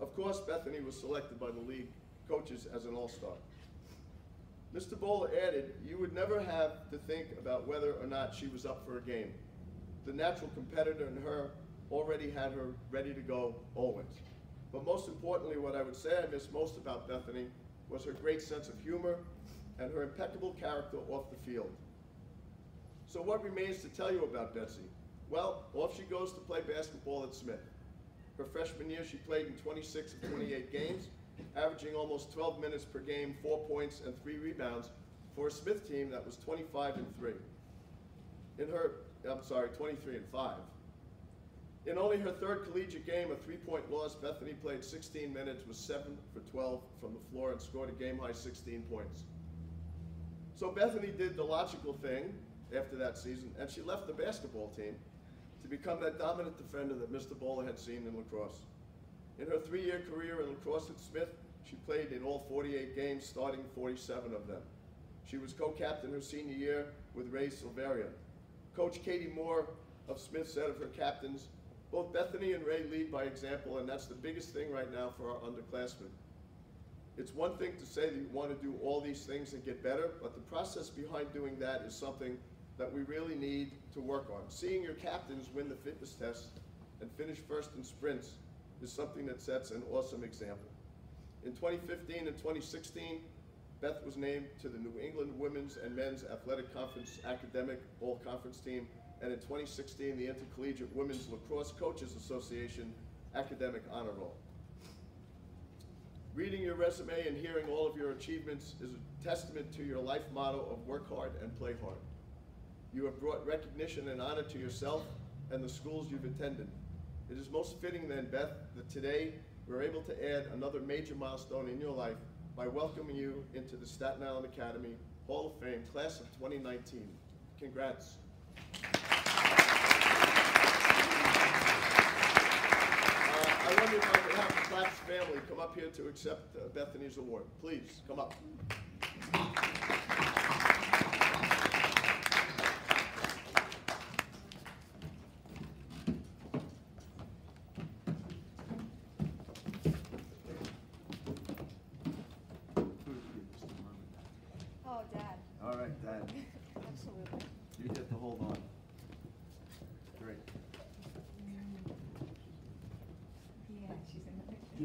Of course, Bethany was selected by the league coaches as an all-star. Mr. Bowler added, "You would never have to think about whether or not she was up for a game. The natural competitor in her already had her ready to go always. But most importantly, what I would say I miss most about Bethany was her great sense of humor and her impeccable character off the field." So what remains to tell you about Betsy? Well, off she goes to play basketball at Smith. Her freshman year, she played in 26 of 28 games, averaging almost 12 minutes per game, 4 points and 3 rebounds for a Smith team that was 25-3. 23-5. In only her third collegiate game, a 3-point loss, Bethany played 16 minutes, was 7 for 12 from the floor, and scored a game-high 16 points. So Bethany did the logical thing after that season, and she left the basketball team to become that dominant defender that Mr. Bowler had seen in lacrosse. In her 3-year career in lacrosse at Smith, she played in all 48 games, starting 47 of them. She was co-captain her senior year with Ray Silveria. Coach Katie Moore of Smith said of her captains, "Both Bethany and Ray lead by example, and that's the biggest thing right now for our underclassmen." It's one thing to say that you want to do all these things and get better, but the process behind doing that is something that we really need to work on. Seeing your captains win the fitness test and finish first in sprints is something that sets an awesome example. In 2015 and 2016, Beth was named to the New England Women's and Men's Athletic Conference Academic All-Conference Team, and in 2016, the Intercollegiate Women's Lacrosse Coaches Association Academic Honor Roll. Reading your resume and hearing all of your achievements is a testament to your life motto of work hard and play hard. You have brought recognition and honor to yourself and the schools you've attended. It is most fitting then, Beth, that today we're able to add another major milestone in your life by welcoming you into the Staten Island Academy Hall of Fame, class of 2019. Congrats. I wonder if I could have the Claps family come up here to accept Bethany's award. Please, come up. Oh, Dad. All right, Dad. Absolutely. You get to hold on. Great. Yeah, she's in the picture.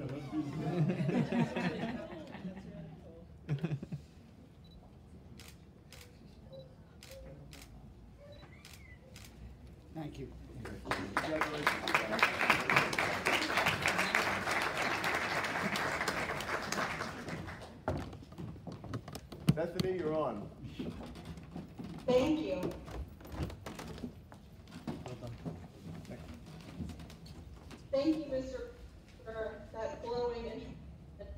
Thank you. Bethany, you're on. Thank you. Thank you, Mr. for that glowing and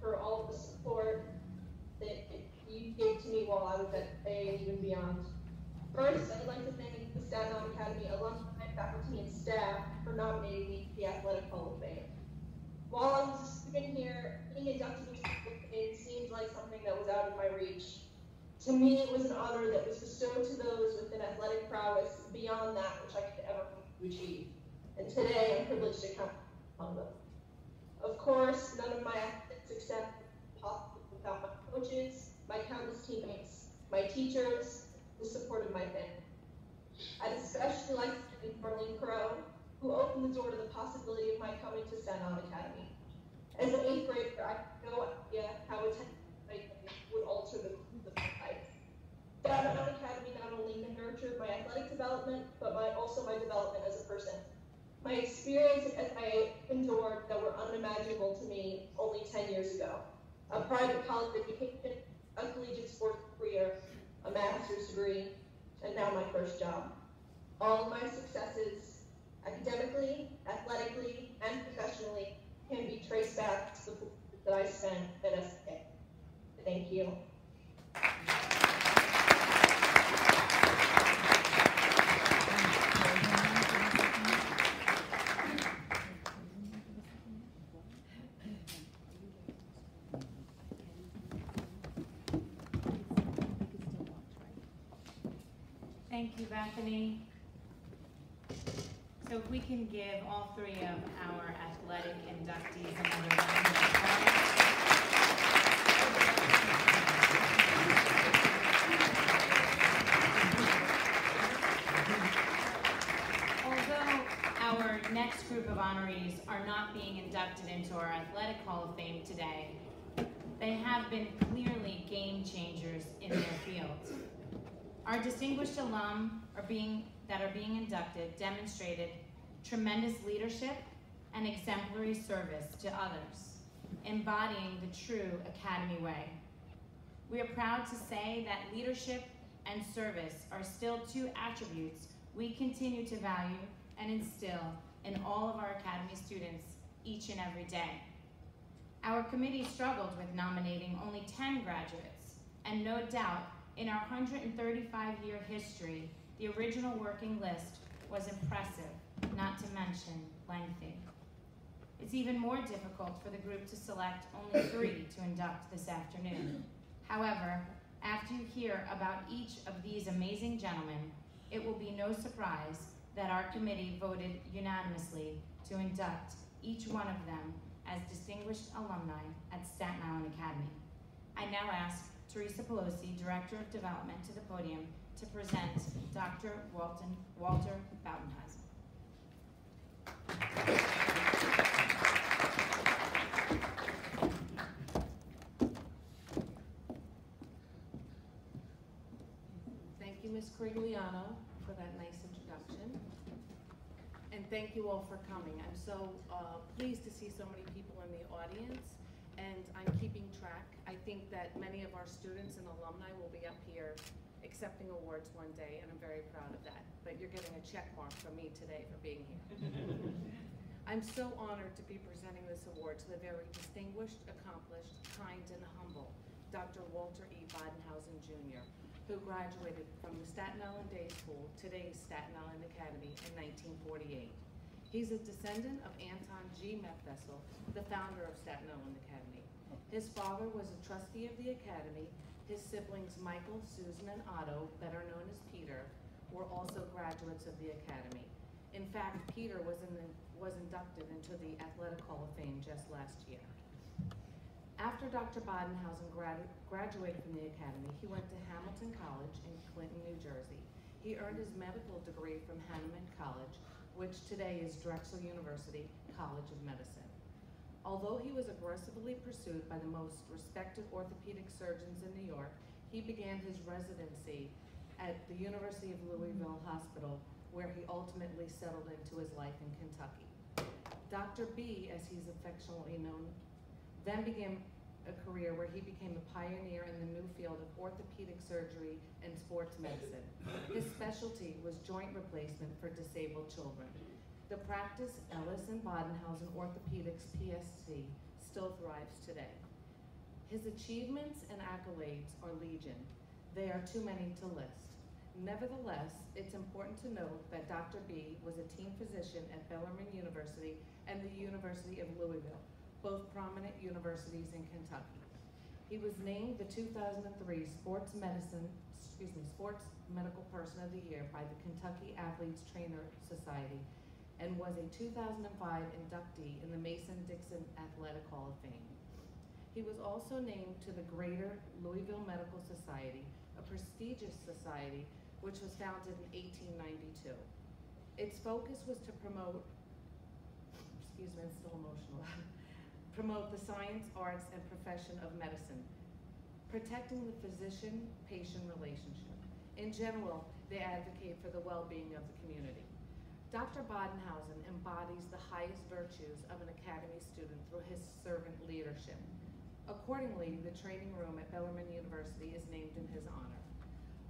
for all of the support that you gave to me while I was at A and even beyond. First, I'd like to thank the Staten Island Academy alumni, faculty, and staff for nominating me to the Athletic Hall of Fame. While I was a student here, being inducted into the Hall of Fame seemed like something that was out of my reach. To me, it was an honor that was bestowed to those with an athletic prowess beyond that which I could ever hope to achieve. And today, I'm privileged to count among them. Of course, none of my athletic success is possible without my coaches, my countless teammates, my teachers, the support of my family. I'd especially like to thank Marlene Crow, who opened the door to the possibility of my coming to Staten Island Academy. As an 8th grader, I had no idea how attending would alter the life. Staten Island Academy not only nurtured my athletic development, but also my development as a person. My experiences as I endured that were unimaginable to me only 10 years ago. A private college education, a collegiate sports career, a master's degree, and now my first job. All of my successes, academically, athletically, and professionally, can be traced back to the years that I spent at SK. Thank you. Thank you, Bethany. So if we can give all three of our athletic inductees another round of applause. Although our next group of honorees are not being inducted into our Athletic Hall of Fame today, they have been clearly game changers in their fields. Our distinguished alum that are being inducted demonstrated tremendous leadership and exemplary service to others, embodying the true Academy way. We are proud to say that leadership and service are still two attributes we continue to value and instill in all of our Academy students each and every day. Our committee struggled with nominating only 10 graduates, and no doubt, in our 135-year history, the original working list was impressive, not to mention lengthy. It's even more difficult for the group to select only 3 to induct this afternoon. However, after you hear about each of these amazing gentlemen, it will be no surprise that our committee voted unanimously to induct each one of them as distinguished alumni at Staten Island Academy. I now ask Teresa Pelosi, Director of Development, to the podium to present Dr. Walter Bautenhausen. Thank you, Ms. Corigliano, for that nice introduction. And thank you all for coming. I'm so pleased to see so many people in the audience, and I'm keeping track. I think that many of our students and alumni will be up here accepting awards one day, and I'm very proud of that. But you're getting a check mark from me today for being here. I'm so honored to be presenting this award to the very distinguished, accomplished, kind, and humble Dr. Walter E. Badenhausen, Jr., who graduated from the Staten Island Day School, today's Staten Island Academy, in 1948. He's a descendant of Anton G. Methvessel, the founder of Staten Island Academy. His father was a trustee of the Academy. His siblings Michael, Susan, and Otto, better known as Peter, were also graduates of the Academy. In fact, Peter was inducted into the Athletic Hall of Fame just last year. After Dr. Badenhausen graduated from the Academy, he went to Hamilton College in Clinton, New Jersey. He earned his medical degree from Hahnemann College, which today is Drexel University College of Medicine. Although he was aggressively pursued by the most respected orthopedic surgeons in New York, he began his residency at the University of Louisville Hospital, where he ultimately settled into his life in Kentucky. Dr. B, as he's affectionately known, then began a career where he became a pioneer in the new field of orthopedic surgery and sports medicine. His specialty was joint replacement for disabled children. The practice, Ellis and Badenhausen Orthopedics PSC, still thrives today. His achievements and accolades are legion. They are too many to list. Nevertheless, it's important to note that Dr. B was a team physician at Bellarmine University and the University of Louisville, both prominent universities in Kentucky. He was named the 2003 Sports Medical Person of the Year by the Kentucky Athletes Trainer Society and was a 2005 inductee in the Mason-Dixon Athletic Hall of Fame. He was also named to the Greater Louisville Medical Society, a prestigious society which was founded in 1892. Its focus was to promote, excuse me, I'm still emotional, promote the science, arts, and profession of medicine, protecting the physician-patient relationship. In general, they advocate for the well-being of the community. Dr. Badenhausen embodies the highest virtues of an Academy student through his servant leadership. Accordingly, the training room at Bellarmine University is named in his honor.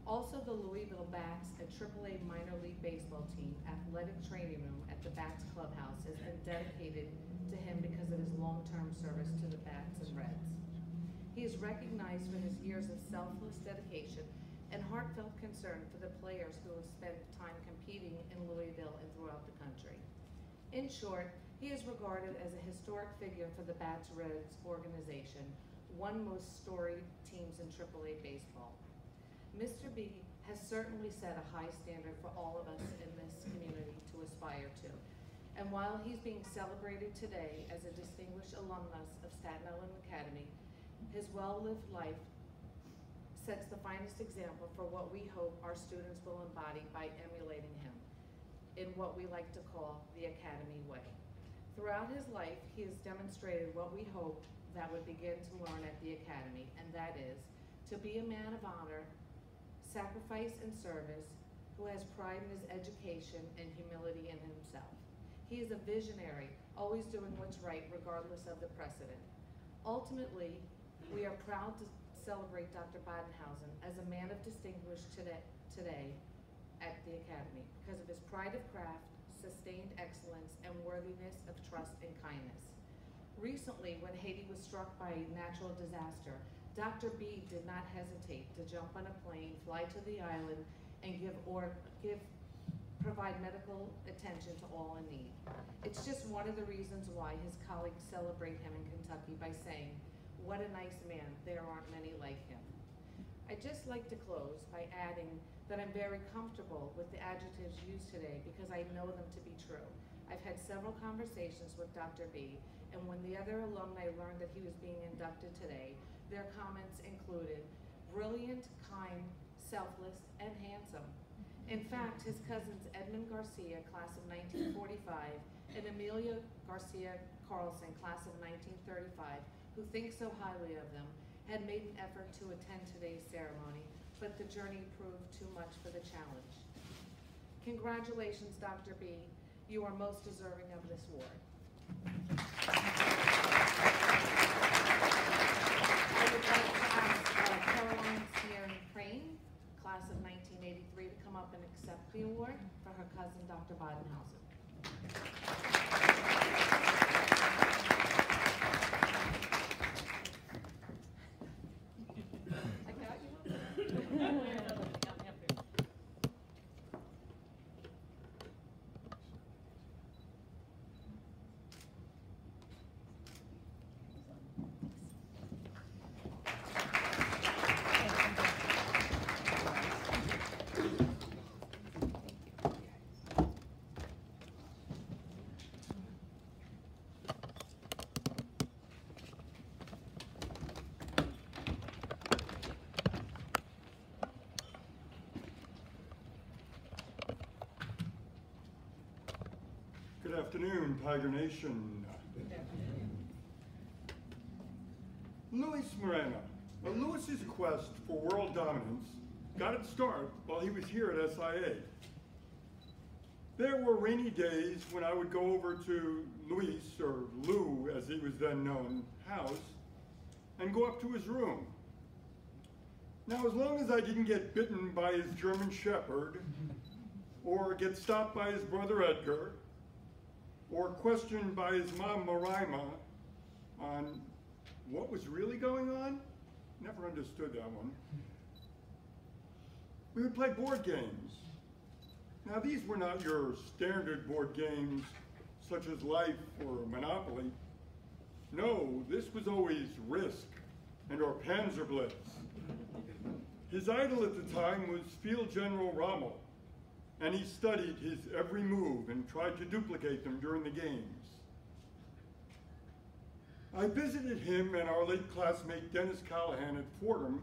Also, the Louisville Bats, a AAA minor league baseball team, athletic training room at the Bats Clubhouse has been dedicated to him because of his long-term service to the Bats and Reds. He is recognized for his years of selfless dedication and heartfelt concern for the players who have spent time competing in Louisville and throughout the country. In short, he is regarded as a historic figure for the Bats Reds organization, one most storied teams in AAA baseball. Mr. B has certainly set a high standard for all of us in this community to aspire to. And while he's being celebrated today as a distinguished alumnus of Staten Island Academy, his well-lived life sets the finest example for what we hope our students will embody by emulating him in what we like to call the Academy way. Throughout his life, he has demonstrated what we hope that would begin to learn at the Academy, and that is to be a man of honor, sacrifice and service, who has pride in his education and humility in himself. He is a visionary, always doing what's right regardless of the precedent. Ultimately, we are proud to celebrate Dr. Badenhausen as a man of distinguished today at the Academy because of his pride of craft, sustained excellence and worthiness of trust and kindness. Recently, when Haiti was struck by a natural disaster, Dr. B did not hesitate to jump on a plane, fly to the island, and provide medical attention to all in need. It's just one of the reasons why his colleagues celebrate him in Kentucky by saying, "What a nice man, there aren't many like him." I'd just like to close by adding that I'm very comfortable with the adjectives used today because I know them to be true. I've had several conversations with Dr. B, and when the other alumni learned that he was being inducted today, their comments included brilliant, kind, selfless, and handsome. In fact, his cousins Edmund Garcia, class of 1945, and Amelia Garcia Carlson, class of 1935, who think so highly of them, had made an effort to attend today's ceremony, but the journey proved too much for the challenge. Congratulations, Dr. B. You are most deserving of this award. I would like to ask Caroline Sierra Crane, class of 1983, to come up and accept the award for her cousin, Dr. Badenhausen. I got you. Good afternoon, Tiger Nation. Luis Moreno. Luis's quest for world dominance got its start while he was here at SIA. There were rainy days when I would go over to Luis, or Lou as he was then known, house, and go up to his room. Now, as long as I didn't get bitten by his German Shepherd, or get stopped by his brother Edgar, or questioned by his mom Marima on what was really going on, never understood that one. We would play board games. Now, these were not your standard board games such as Life or Monopoly. No, this was always Risk and or Panzerblitz. His idol at the time was Field General Rommel, and he studied his every move and tried to duplicate them during the games. I visited him and our late classmate Dennis Callahan at Fordham,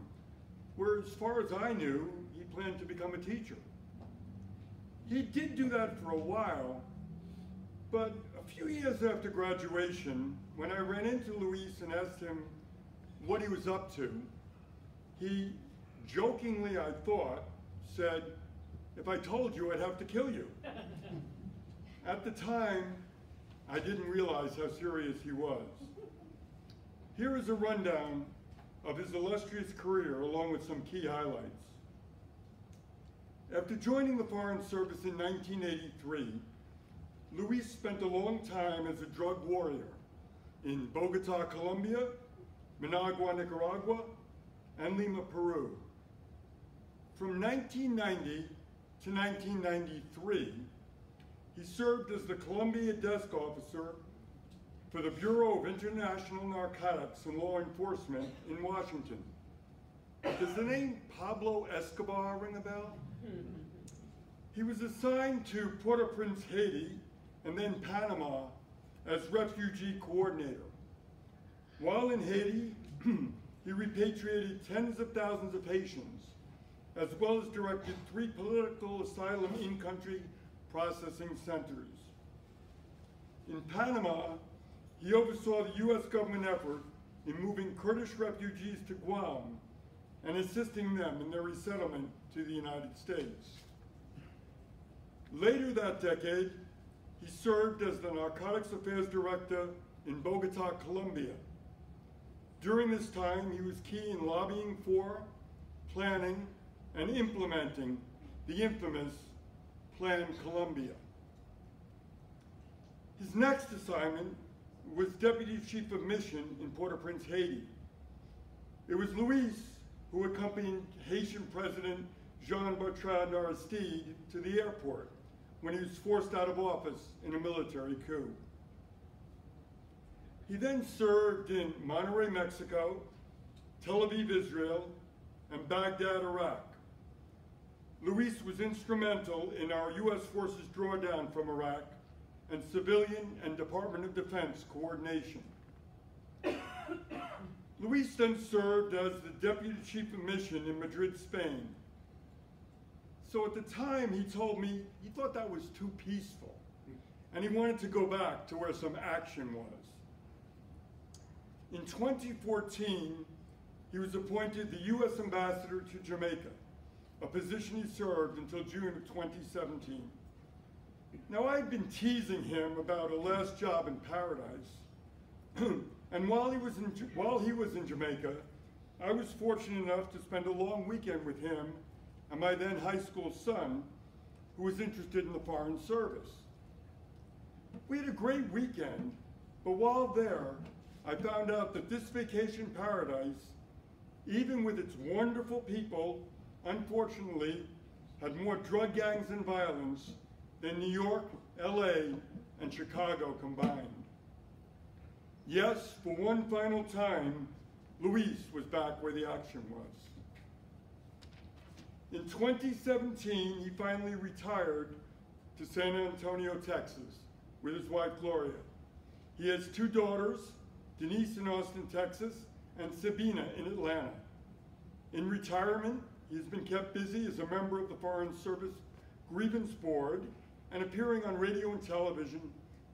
where as far as I knew, he planned to become a teacher. He did do that for a while, but a few years after graduation, when I ran into Luis and asked him what he was up to, he jokingly, I thought, said, "If I told you, I'd have to kill you." At the time, I didn't realize how serious he was. Here is a rundown of his illustrious career along with some key highlights. After joining the Foreign Service in 1983, Luis spent a long time as a drug warrior in Bogota, Colombia, Managua, Nicaragua, and Lima, Peru. From 1990 to 1993, he served as the Colombia desk officer for the Bureau of International Narcotics and Law Enforcement in Washington. Does the name Pablo Escobar ring a bell? He was assigned to Port-au-Prince, Haiti, and then Panama as refugee coordinator. While in Haiti, he repatriated tens of thousands of Haitians, as well as directed 3 political asylum in-country processing centers. In Panama, he oversaw the U.S. government effort in moving Kurdish refugees to Guam and assisting them in their resettlement to the United States. Later that decade, he served as the Narcotics Affairs Director in Bogota, Colombia. During this time, he was key in lobbying for, planning, and implementing the infamous Plan Colombia. His next assignment was Deputy Chief of Mission in Port-au-Prince, Haiti. It was Luis who accompanied Haitian President Jean-Bertrand Aristide to the airport when he was forced out of office in a military coup. He then served in Monterrey, Mexico, Tel Aviv, Israel, and Baghdad, Iraq. Luis was instrumental in our U.S. forces drawdown from Iraq and civilian and Department of Defense coordination. Luis then served as the Deputy Chief of Mission in Madrid, Spain. So at the time, he told me he thought that was too peaceful, and he wanted to go back to where some action was. In 2014, he was appointed the U.S. Ambassador to Jamaica, a position he served until June of 2017. Now, I'd been teasing him about a last job in paradise, and while he was in Jamaica, I was fortunate enough to spend a long weekend with him and my then high school son, who was interested in the Foreign Service. We had a great weekend, but while there, I found out that this vacation paradise, even with its wonderful people, unfortunately, had more drug gangs and violence than New York, LA, and Chicago combined. Yes, for one final time, Luis was back where the action was. In 2017, he finally retired to San Antonio, Texas, with his wife, Gloria. He has two daughters, Denise in Austin, Texas, and Sabina in Atlanta. In retirement, he has been kept busy as a member of the Foreign Service Grievance Board and appearing on radio and television,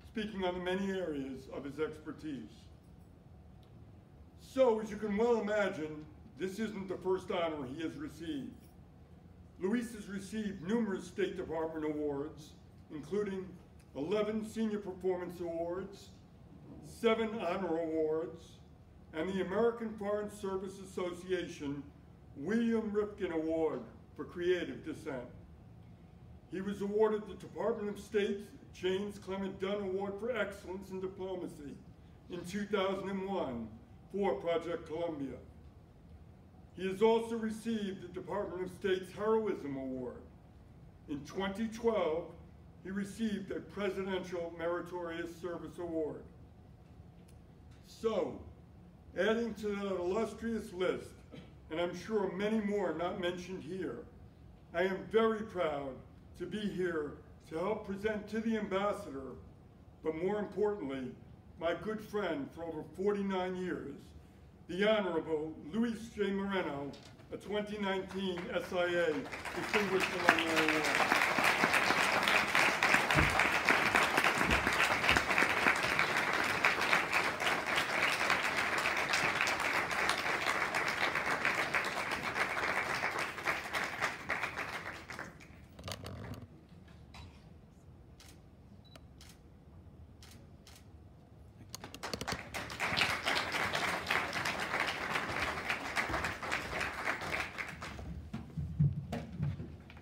speaking on the many areas of his expertise. So, as you can well imagine, this isn't the first honor he has received. Luis has received numerous State Department awards, including 11 Senior Performance Awards, 7 Honor Awards, and the American Foreign Service Association William Rifkin Award for Creative Dissent. He was awarded the Department of State's James Clement Dunn Award for Excellence in Diplomacy in 2001 for Project Columbia. He has also received the Department of State's Heroism Award. In 2012, he received a Presidential Meritorious Service Award. So, adding to that illustrious list, and I'm sure many more not mentioned here, I am very proud to be here to help present to the Ambassador, but more importantly, my good friend for over 49 years, the Honorable Luis J. Moreno, a 2019 SIA Distinguished Alumni Award.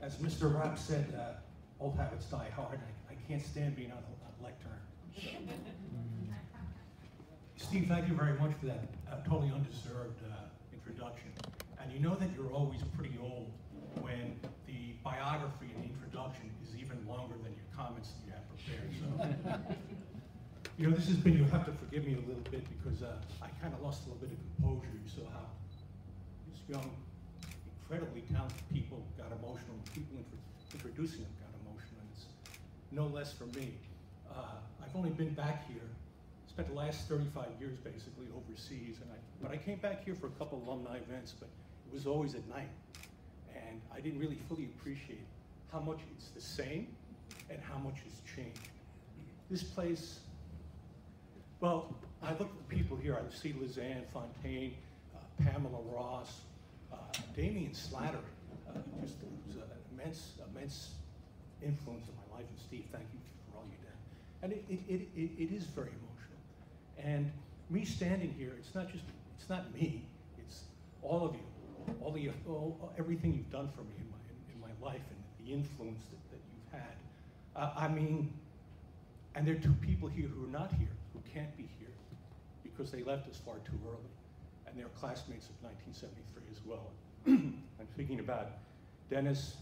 As Mr. Rapp said, old habits die hard. I can't stand being on a lectern. Steve, thank you very much for that totally undeserved introduction. And you know that you're always pretty old when the biography and the introduction is even longer than your comments that you have prepared. So, you know, this has been, you'll have to forgive me a little bit because I kind of lost a little bit of composure. You saw how this young, incredibly talented people got emotional, people introducing them got emotional, and it's no less for me. I've only been back here, spent the last 35 years basically overseas, but I came back here for a couple alumni events, but it was always at night. And I didn't really fully appreciate how much it's the same and how much has changed. This place, well, I look at the people here, I see Lizanne Fontaine, Pamela Ross, Damian Slattery, just was an immense influence in my life. And Steve, thank you for all you did. And it is very emotional. And me standing here, it's not me, it's all of you, everything you've done for me in my life and the influence that you've had. I mean, And there are two people here who are not here, who can't be here, because they left us far too early. And they're classmates of 1973 as well. I'm thinking about Dennis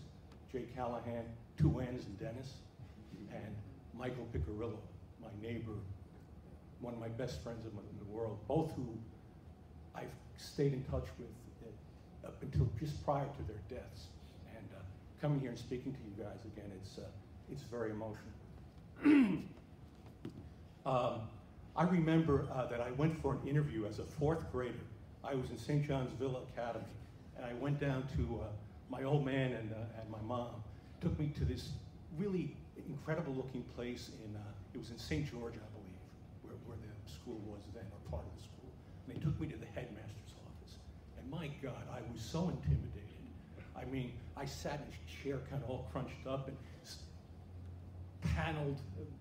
J. Callahan, two N's in Dennis, and Michael Piccirillo, my neighbor, one of my best friends in the world, both who I've stayed in touch with up until just prior to their deaths. And coming here and speaking to you guys again, it's very emotional. I remember that I went for an interview as a fourth grader. I was in St. John's Villa Academy, and I went down to my old man and my mom took me to this really incredible looking place it was in St. George, I believe, where the school was then, or part of the school. And they took me to the headmaster's office. And my God, I was so intimidated. I mean, I sat in a chair kind of all crunched up and paneled,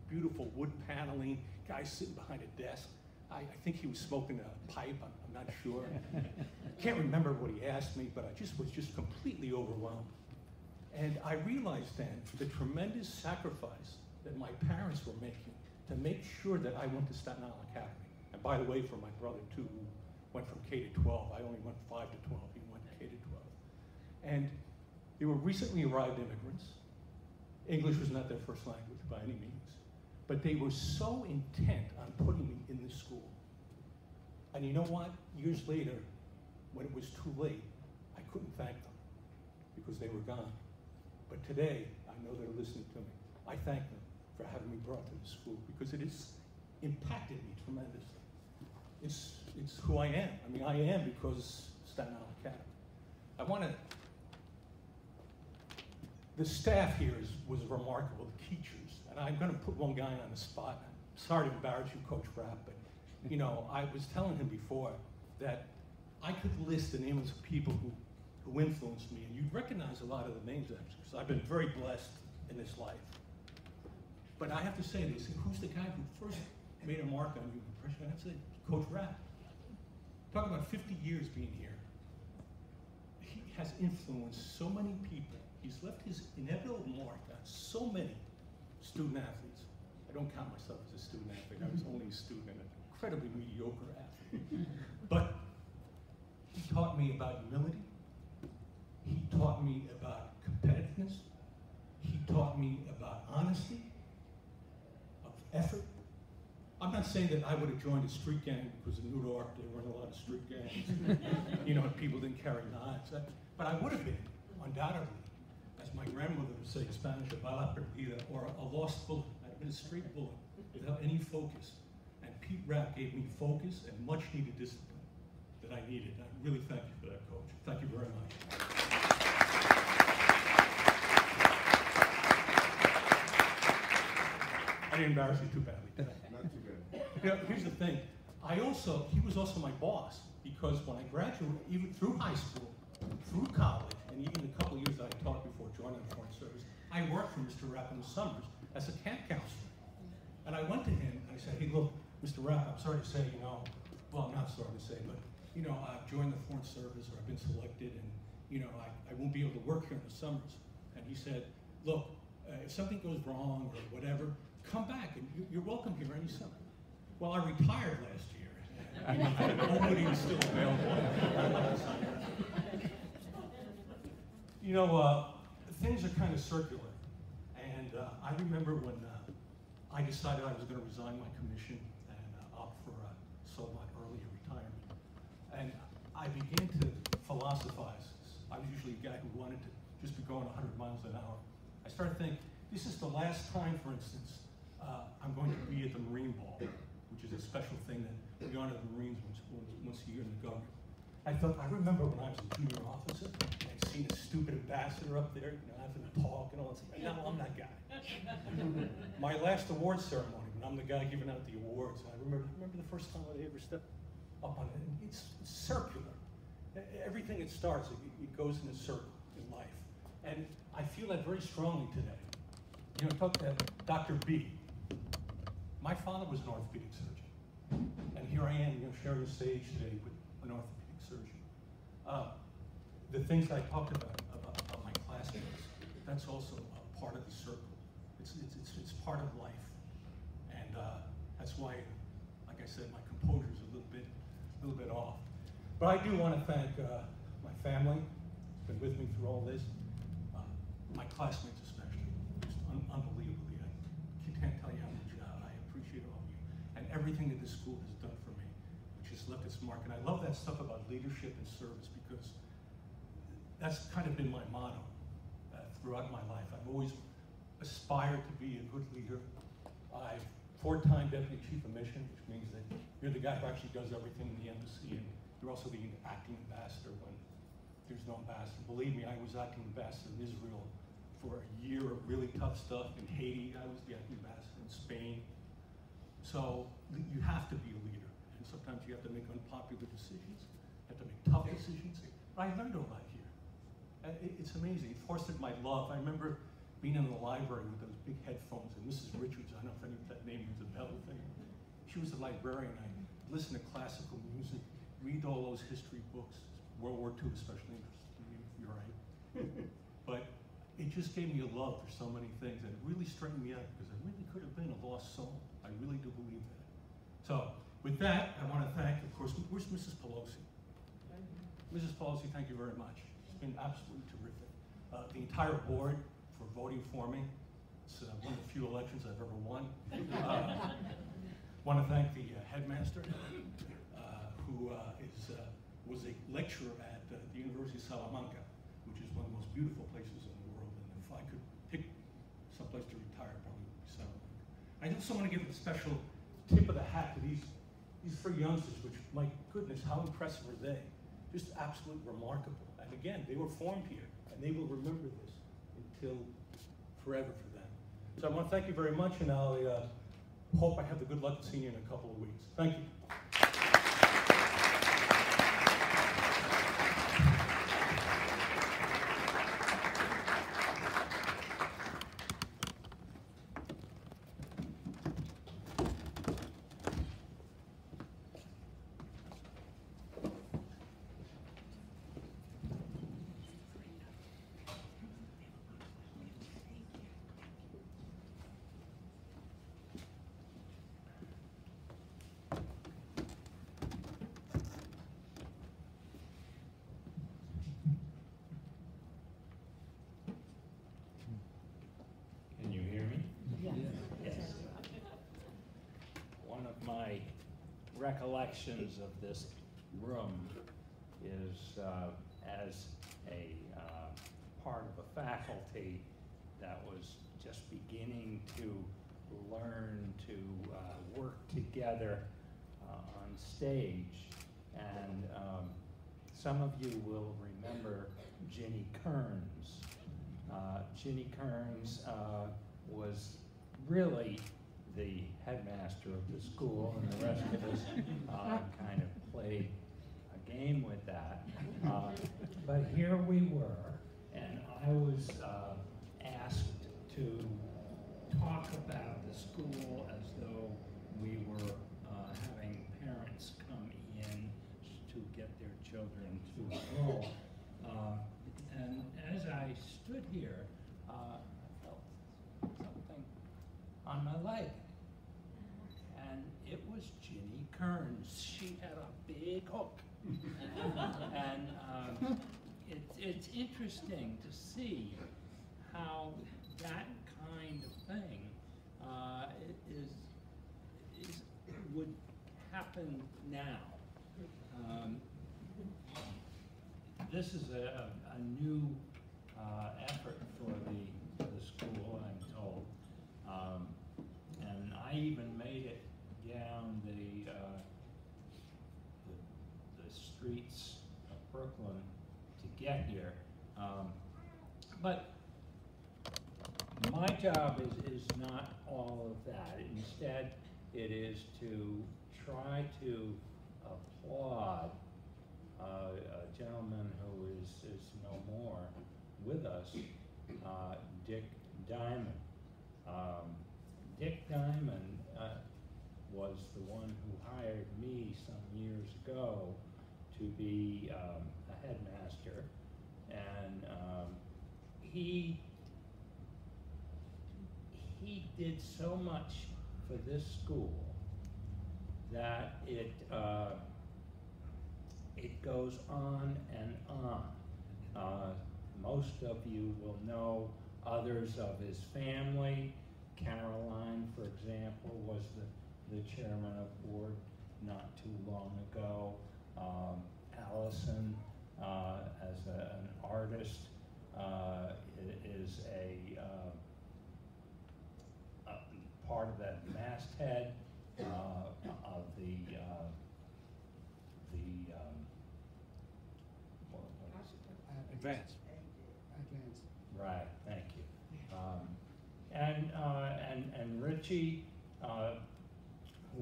beautiful wood paneling, guy sitting behind a desk. I think he was smoking a pipe, I'm not sure. Can't remember what he asked me, but I was just completely overwhelmed. And I realized then the tremendous sacrifice that my parents were making to make sure that I went to Staten Island Academy. And by the way, for my brother too, who went from K to 12, I only went 5 to 12, he went K to 12. And they were recently arrived immigrants. English was not their first language by any means, but they were so intent on putting me in this school. And you know what? Years later, when it was too late, I couldn't thank them because they were gone. But today, I know they're listening to me. I thank them for having me brought to the school because it has impacted me tremendously. It's who I am. I mean, I am because Staten Island Academy. The staff here was remarkable, the teachers. And I'm going to put one guy on the spot. I'm sorry to embarrass you, Coach Rapp, but you know, I was telling him before that I could list the names of people who influenced me, and you'd recognize a lot of the names actually, because I've been very blessed in this life. But I have to say, they say, who's the guy who first made a mark on you? I have to say, Coach Rapp. Talk about 50 years being here. He has influenced so many people. He's left his inevitable mark on so many student athletes. I don't count myself as a student athlete. I was only a student and an incredibly mediocre athlete. But he taught me about humility. He taught me about competitiveness. He taught me about honesty, of effort. I'm not saying that I would have joined a street gang because in New York there weren't a lot of street gangs. You know, people didn't carry knives. But I would have been, undoubtedly, as my grandmother would say in Spanish, a bala perdida, or a lost bullet. I'd have been a straight bullet without any focus. And Pete Rapp gave me focus and much needed discipline that I needed. I really thank you for that, Coach. Thank you very much. I didn't embarrass you too badly, did I? Not too good. You know, here's the thing. He was also my boss, because when I graduated, even through high school, through college, and even the couple of years that I taught before joining the Foreign Service, I worked for Mr. Rapp in the summers as a camp counselor. And I went to him and I said, hey, look, Mr. Rapp, I'm sorry to say, you know, well, I'm not sorry to say, but, you know, I've joined the Foreign Service, or I've been selected, and, you know, I won't be able to work here in the summers. And he said, look, if something goes wrong or whatever, come back, and you're welcome here any summer. Well, I retired last year. Nobody is still available. You know, things are kind of circular. And I remember when I decided I was going to resign my commission and opt for a somewhat earlier retirement. And I began to philosophize. I was usually a guy who wanted to just be going 100 miles an hour. I started thinking, this is the last time, for instance, I'm going to be at the Marine Ball, which is a special thing that we honor the Marines once a year in the government. I remember when I was a junior officer, I'd seen a stupid ambassador up there, you know, having a talk and all that stuff. No, I'm that guy. My last award ceremony, when I'm the guy giving out the awards, I remember the first time I ever stepped up on it. It's circular. Everything that starts, it goes in a circle in life. And I feel that very strongly today. You know, talk to Dr. B. My father was an orthopedic surgeon. And here I am, you know, sharing the stage today with an orthopedic surgeon. The things I talked about my classmates, that's also a part of the circle. It's part of life. that's why, like I said, my composure is a little bit off. But I do want to thank my family, who's been with me through all this, my classmates especially, just unbelievably. I can't tell you how much I appreciate all of you, and everything that this school has done for me, which has left its mark. And I love that stuff about leadership and service, because that's kind of been my motto throughout my life. I've always aspired to be a good leader. I'm 4-time deputy chief of mission, which means that you're the guy who actually does everything in the embassy, and you're also the acting ambassador when there's no ambassador. Believe me, I was acting ambassador in Israel for a year of really tough stuff. In Haiti, I was the acting ambassador. In Spain. So you have to be a leader, and sometimes you have to make unpopular decisions. You have to make tough decisions. But I learned all that here. It's amazing. It fostered my love. I remember being in the library with those big headphones, and Mrs. Richards, I don't know if any of that name rings a bell with her. She was a librarian. I listened to classical music, read all those history books, World War II especially interested me, you're right. But it just gave me a love for so many things, and it really straightened me out, because I really could have been a lost soul. I really do believe that. So with that, I want to thank, of course, where's Mrs. Pelosi? Mrs. Pelosi, thank you very much. It's been absolutely terrific. The entire board for voting for me. It's one of the few elections I've ever won. Want to thank the headmaster, who was a lecturer at the University of Salamanca, which is one of the most beautiful places in the world. And if I could pick someplace to retire, probably would be Salamanca. I also want to give a special tip of the hat to these 3 youngsters, which, my goodness, how impressive are they? Just absolutely remarkable. And again, they were formed here, and they will remember this until forever for them. So I want to thank you very much, and I'll hope I have the good luck of seeing you in a couple of weeks. Thank you. Recollections of this room is as a part of a faculty that was just beginning to learn to work together on stage. And some of you will remember Ginny Kearns. Ginny Kearns was really the headmaster of the school, and the rest of us kind of played a game with that. But here we were, and I was asked to talk about the school as though we were having parents come in to get their children to enroll. And as I stood here, I felt something on my leg. And it was Ginny Kearns. She had a big hook. And it's interesting to see how that kind of thing would happen now. This is a new effort for the school, I'm told. And I even made it down the streets of Brooklyn to get here. But my job is not all of that. Instead, it is to try to applaud a gentleman who is no more with us, Dick Diamond. Dick Diamond was the one who hired me some years ago to be a headmaster, and he did so much for for this school that it goes on and on. Most of you will know others of his family. Caroline, for example, was the chairman of board not too long ago. Allison, as an artist, is a part of that masthead of the what is it? Advance. Right, thank you. And Richie, who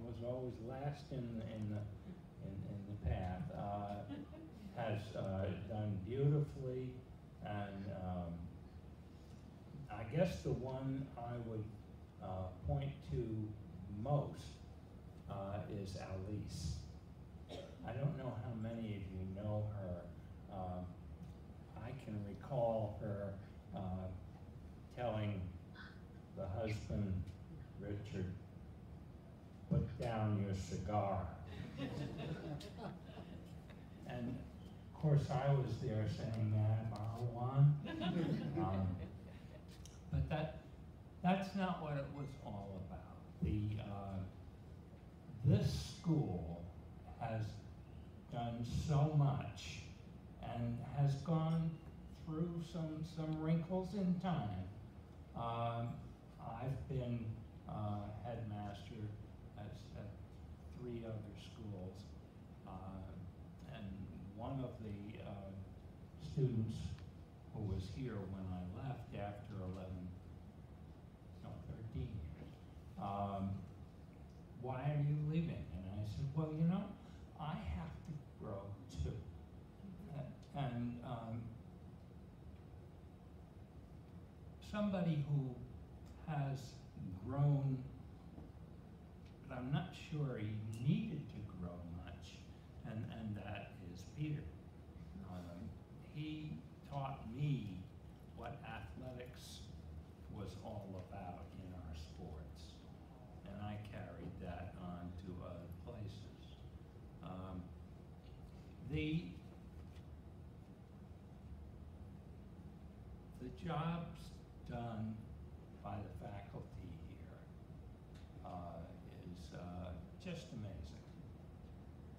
was always last in the path, has done beautifully, and I guess the one I would point to most is Alice. I don't know how many of you know her. I can recall her telling the husband, Richard, put down your cigar. And of course I was there saying, borrow one? But that's not what it was all about. This school has done so much and has gone through some wrinkles in time. I've been headmaster at 3 other schools, and one of the students who was here when I left after 13 years, why are you leaving? And I said, well, you know, I have to grow too. And somebody who has grown, but I'm not sure he needed to grow much, and that is Peter. He taught me what athletics was all about in our sports, and I carried that on to other places. The jobs done by the faculty here is just amazing,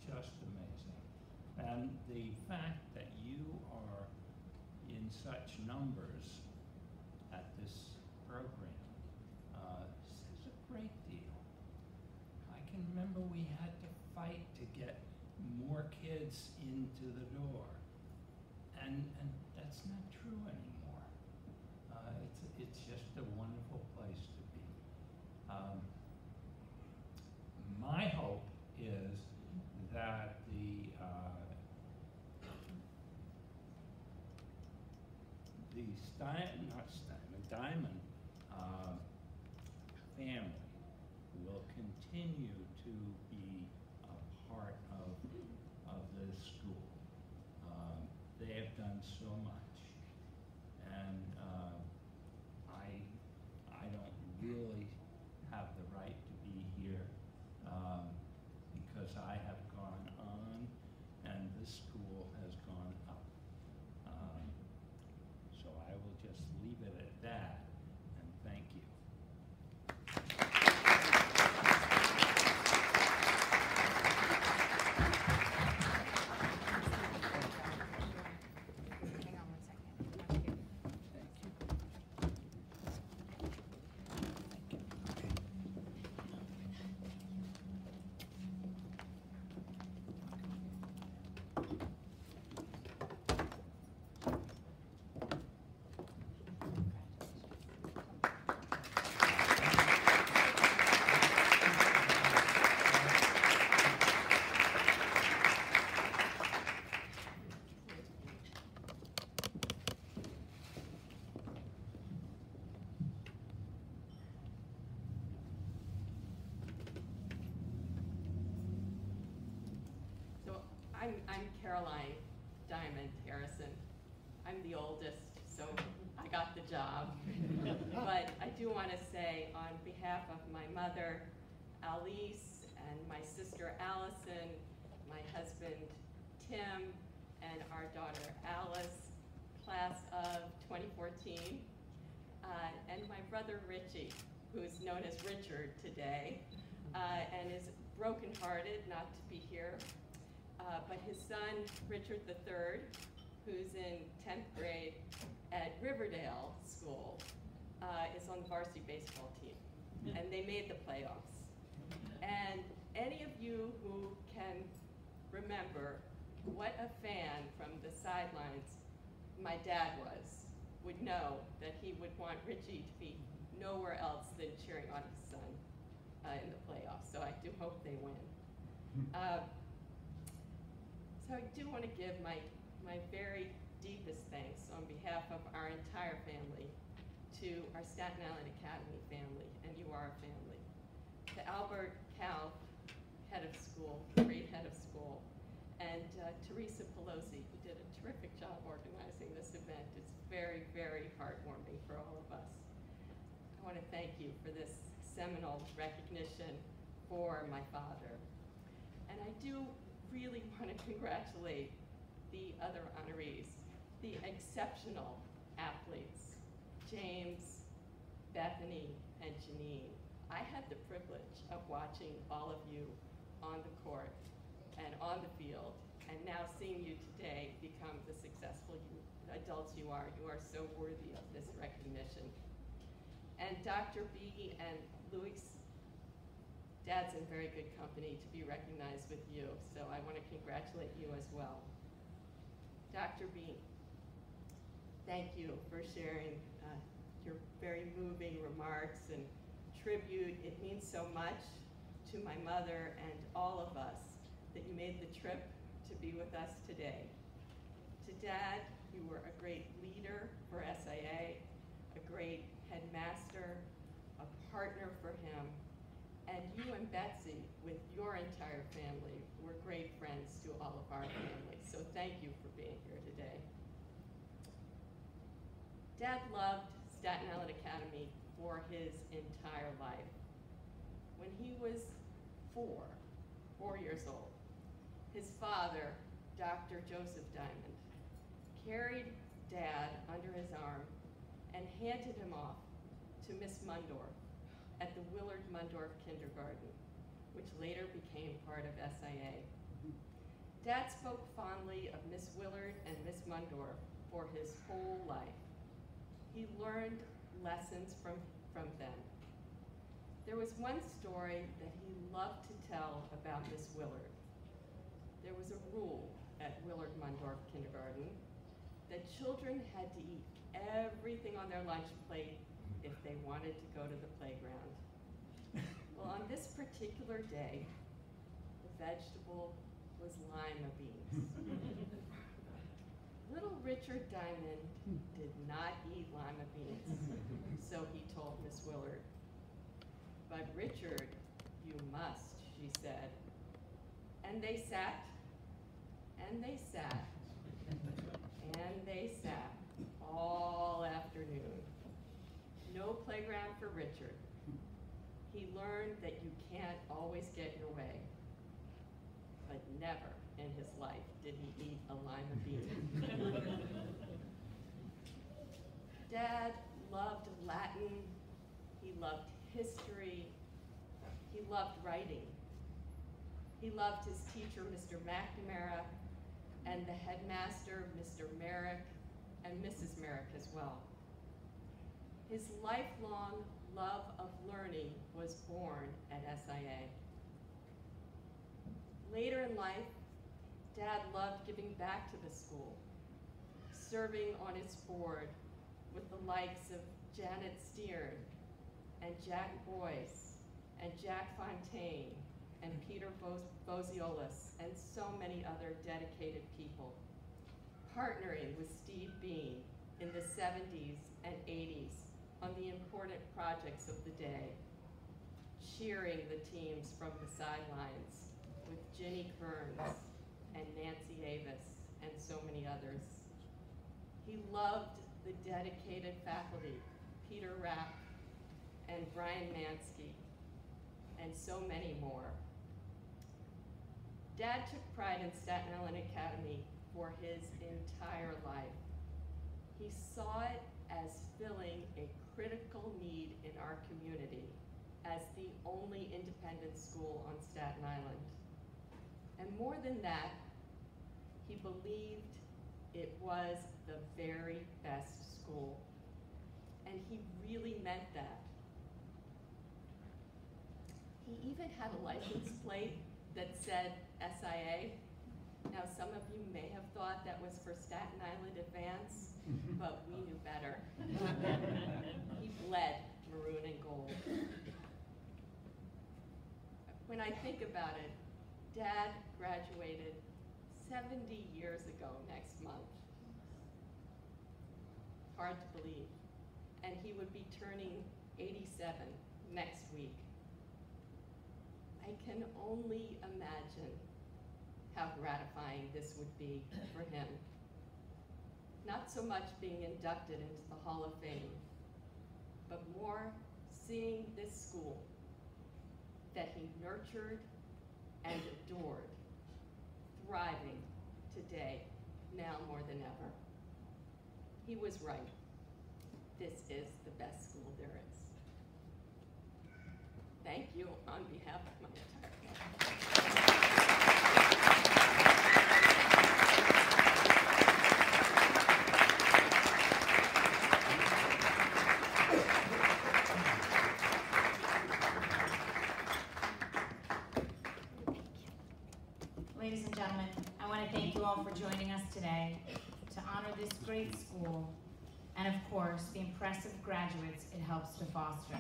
just amazing. And the fact that you are in such numbers at this program says a great deal. I can remember we had to fight to get more kids into the door, and that's not true anymore. It's just a wonderful place to be. My hope is that the Diamond family will continue to be a part of this school. They have done so much, and I don't really have the right to be here because I have gone on and this school has gone up. So I will just leave it at that, and thank you. Hang on 1 second. So I'm Caroline Diamond Harrison. I'm the oldest, so I got the job. But I do want to say, on behalf of my mother, Alice, and my sister, Allison, my husband, Tim, and our daughter, Alice, class of 2014, and my brother, Richie, who's known as Richard today, and is brokenhearted not to be here. But his son, Richard III, who's in 10th grade at Riverdale School, is on the varsity baseball team. And they made the playoffs. And any of you who can remember what a fan from the sidelines my dad was, would know that he would want Richie to be nowhere else than cheering on his son in the playoffs. So I do hope they win. So I do want to give my very deepest thanks on behalf of our entire family to our Staten Island Academy family, and you are a family. To Albert Calv, head of school, great head of school, and Teresa Pelosi, who did a terrific job organizing this event. It's very, very heartwarming for all of us. I want to thank you for this seminal recognition for my father. And I do really want to congratulate the other honorees, the exceptional athletes, James, Bethany, and Janine. I had the privilege of watching all of you on the court and on the field, and now seeing you today become the successful adults you are. You are so worthy of this recognition. And Dr. B and Luis, Dad's in very good company to be recognized with you, so I want to congratulate you as well. Dr. B, thank you for sharing your very moving remarks and tribute. It means so much to my mother and all of us that you made the trip to be with us today. To Dad, you were a great leader for SIA, a great headmaster, a partner for him, and you and Betsy, with your entire family, were great friends to all of our families. So thank you for being here today. Dad loved Staten Island Academy for his entire life. When he was 4 years old, his father, Dr. Joseph Diamond, carried Dad under his arm and handed him off to Miss Mundorf at the Willard Mundorf Kindergarten, which later became part of SIA. Dad spoke fondly of Miss Willard and Miss Mundorf for his whole life. He learned lessons from them. There was one story that he loved to tell about Miss Willard. There was a rule at Willard Mundorf Kindergarten that children had to eat everything on their lunch plate if they wanted to go to the playground. Well, on this particular day, the vegetable was lima beans. Little Richard Diamond did not eat lima beans, so he told Miss Willard. But Richard, you must, she said. And they sat, and they sat, and they sat all afternoon. No playground for Richard. He learned that you can't always get your way. But never in his life did he eat a lima bean. Dad loved Latin, he loved history, he loved writing. He loved his teacher, Mr. McNamara, and the headmaster, Mr. Merrick, and Mrs. Merrick as well. His lifelong love of learning was born at SIA. Later in life, Dad loved giving back to the school, serving on its board with the likes of Janet Steern and Jack Boyce and Jack Fontaine and Peter Boziolis and so many other dedicated people, partnering with Steve Bean in the 70s and 80s on the important projects of the day, cheering the teams from the sidelines with Ginny Kearns and Nancy Avis and so many others. He loved the the dedicated faculty, Peter Rapp and Brian Mansky, and so many more. Dad took pride in Staten Island Academy for his entire life. He saw it as filling a critical need in our community as the only independent school on Staten Island. And more than that, he believed it was the very best school. And he really meant that. He even had a license plate that said SIA. Now, some of you may have thought that was for Staten Island Advance, but we knew better. He bled maroon and gold. When I think about it, Dad graduated 70 years ago next month. Hard to believe. And he would be turning 87 next week. I can only imagine how gratifying this would be for him. Not so much being inducted into the Hall of Fame, but more seeing this school that he nurtured and adored, thriving today, now more than ever. He was right. This is the best school there is. Thank you on behalf of my entire family. Ladies and gentlemen, I want to thank you all for joining us today to honor this great school and, of course, the impressive graduates it helps to foster,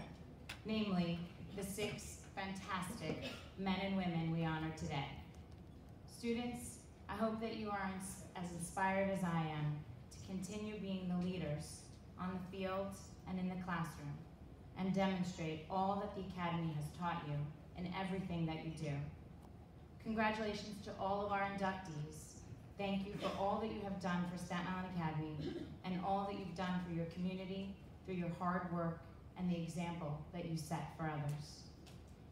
namely the 6 fantastic men and women we honor today. Students, I hope that you are as inspired as I am to continue being the leaders on the field and in the classroom and demonstrate all that the Academy has taught you in everything that you do. Congratulations to all of our inductees. Thank you for all that you have done for Staten Island Academy and all that you've done for your community through your hard work and the example that you set for others.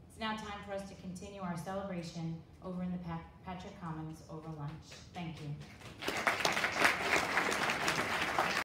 It's now time for us to continue our celebration over in the Patrick Commons over lunch. Thank you.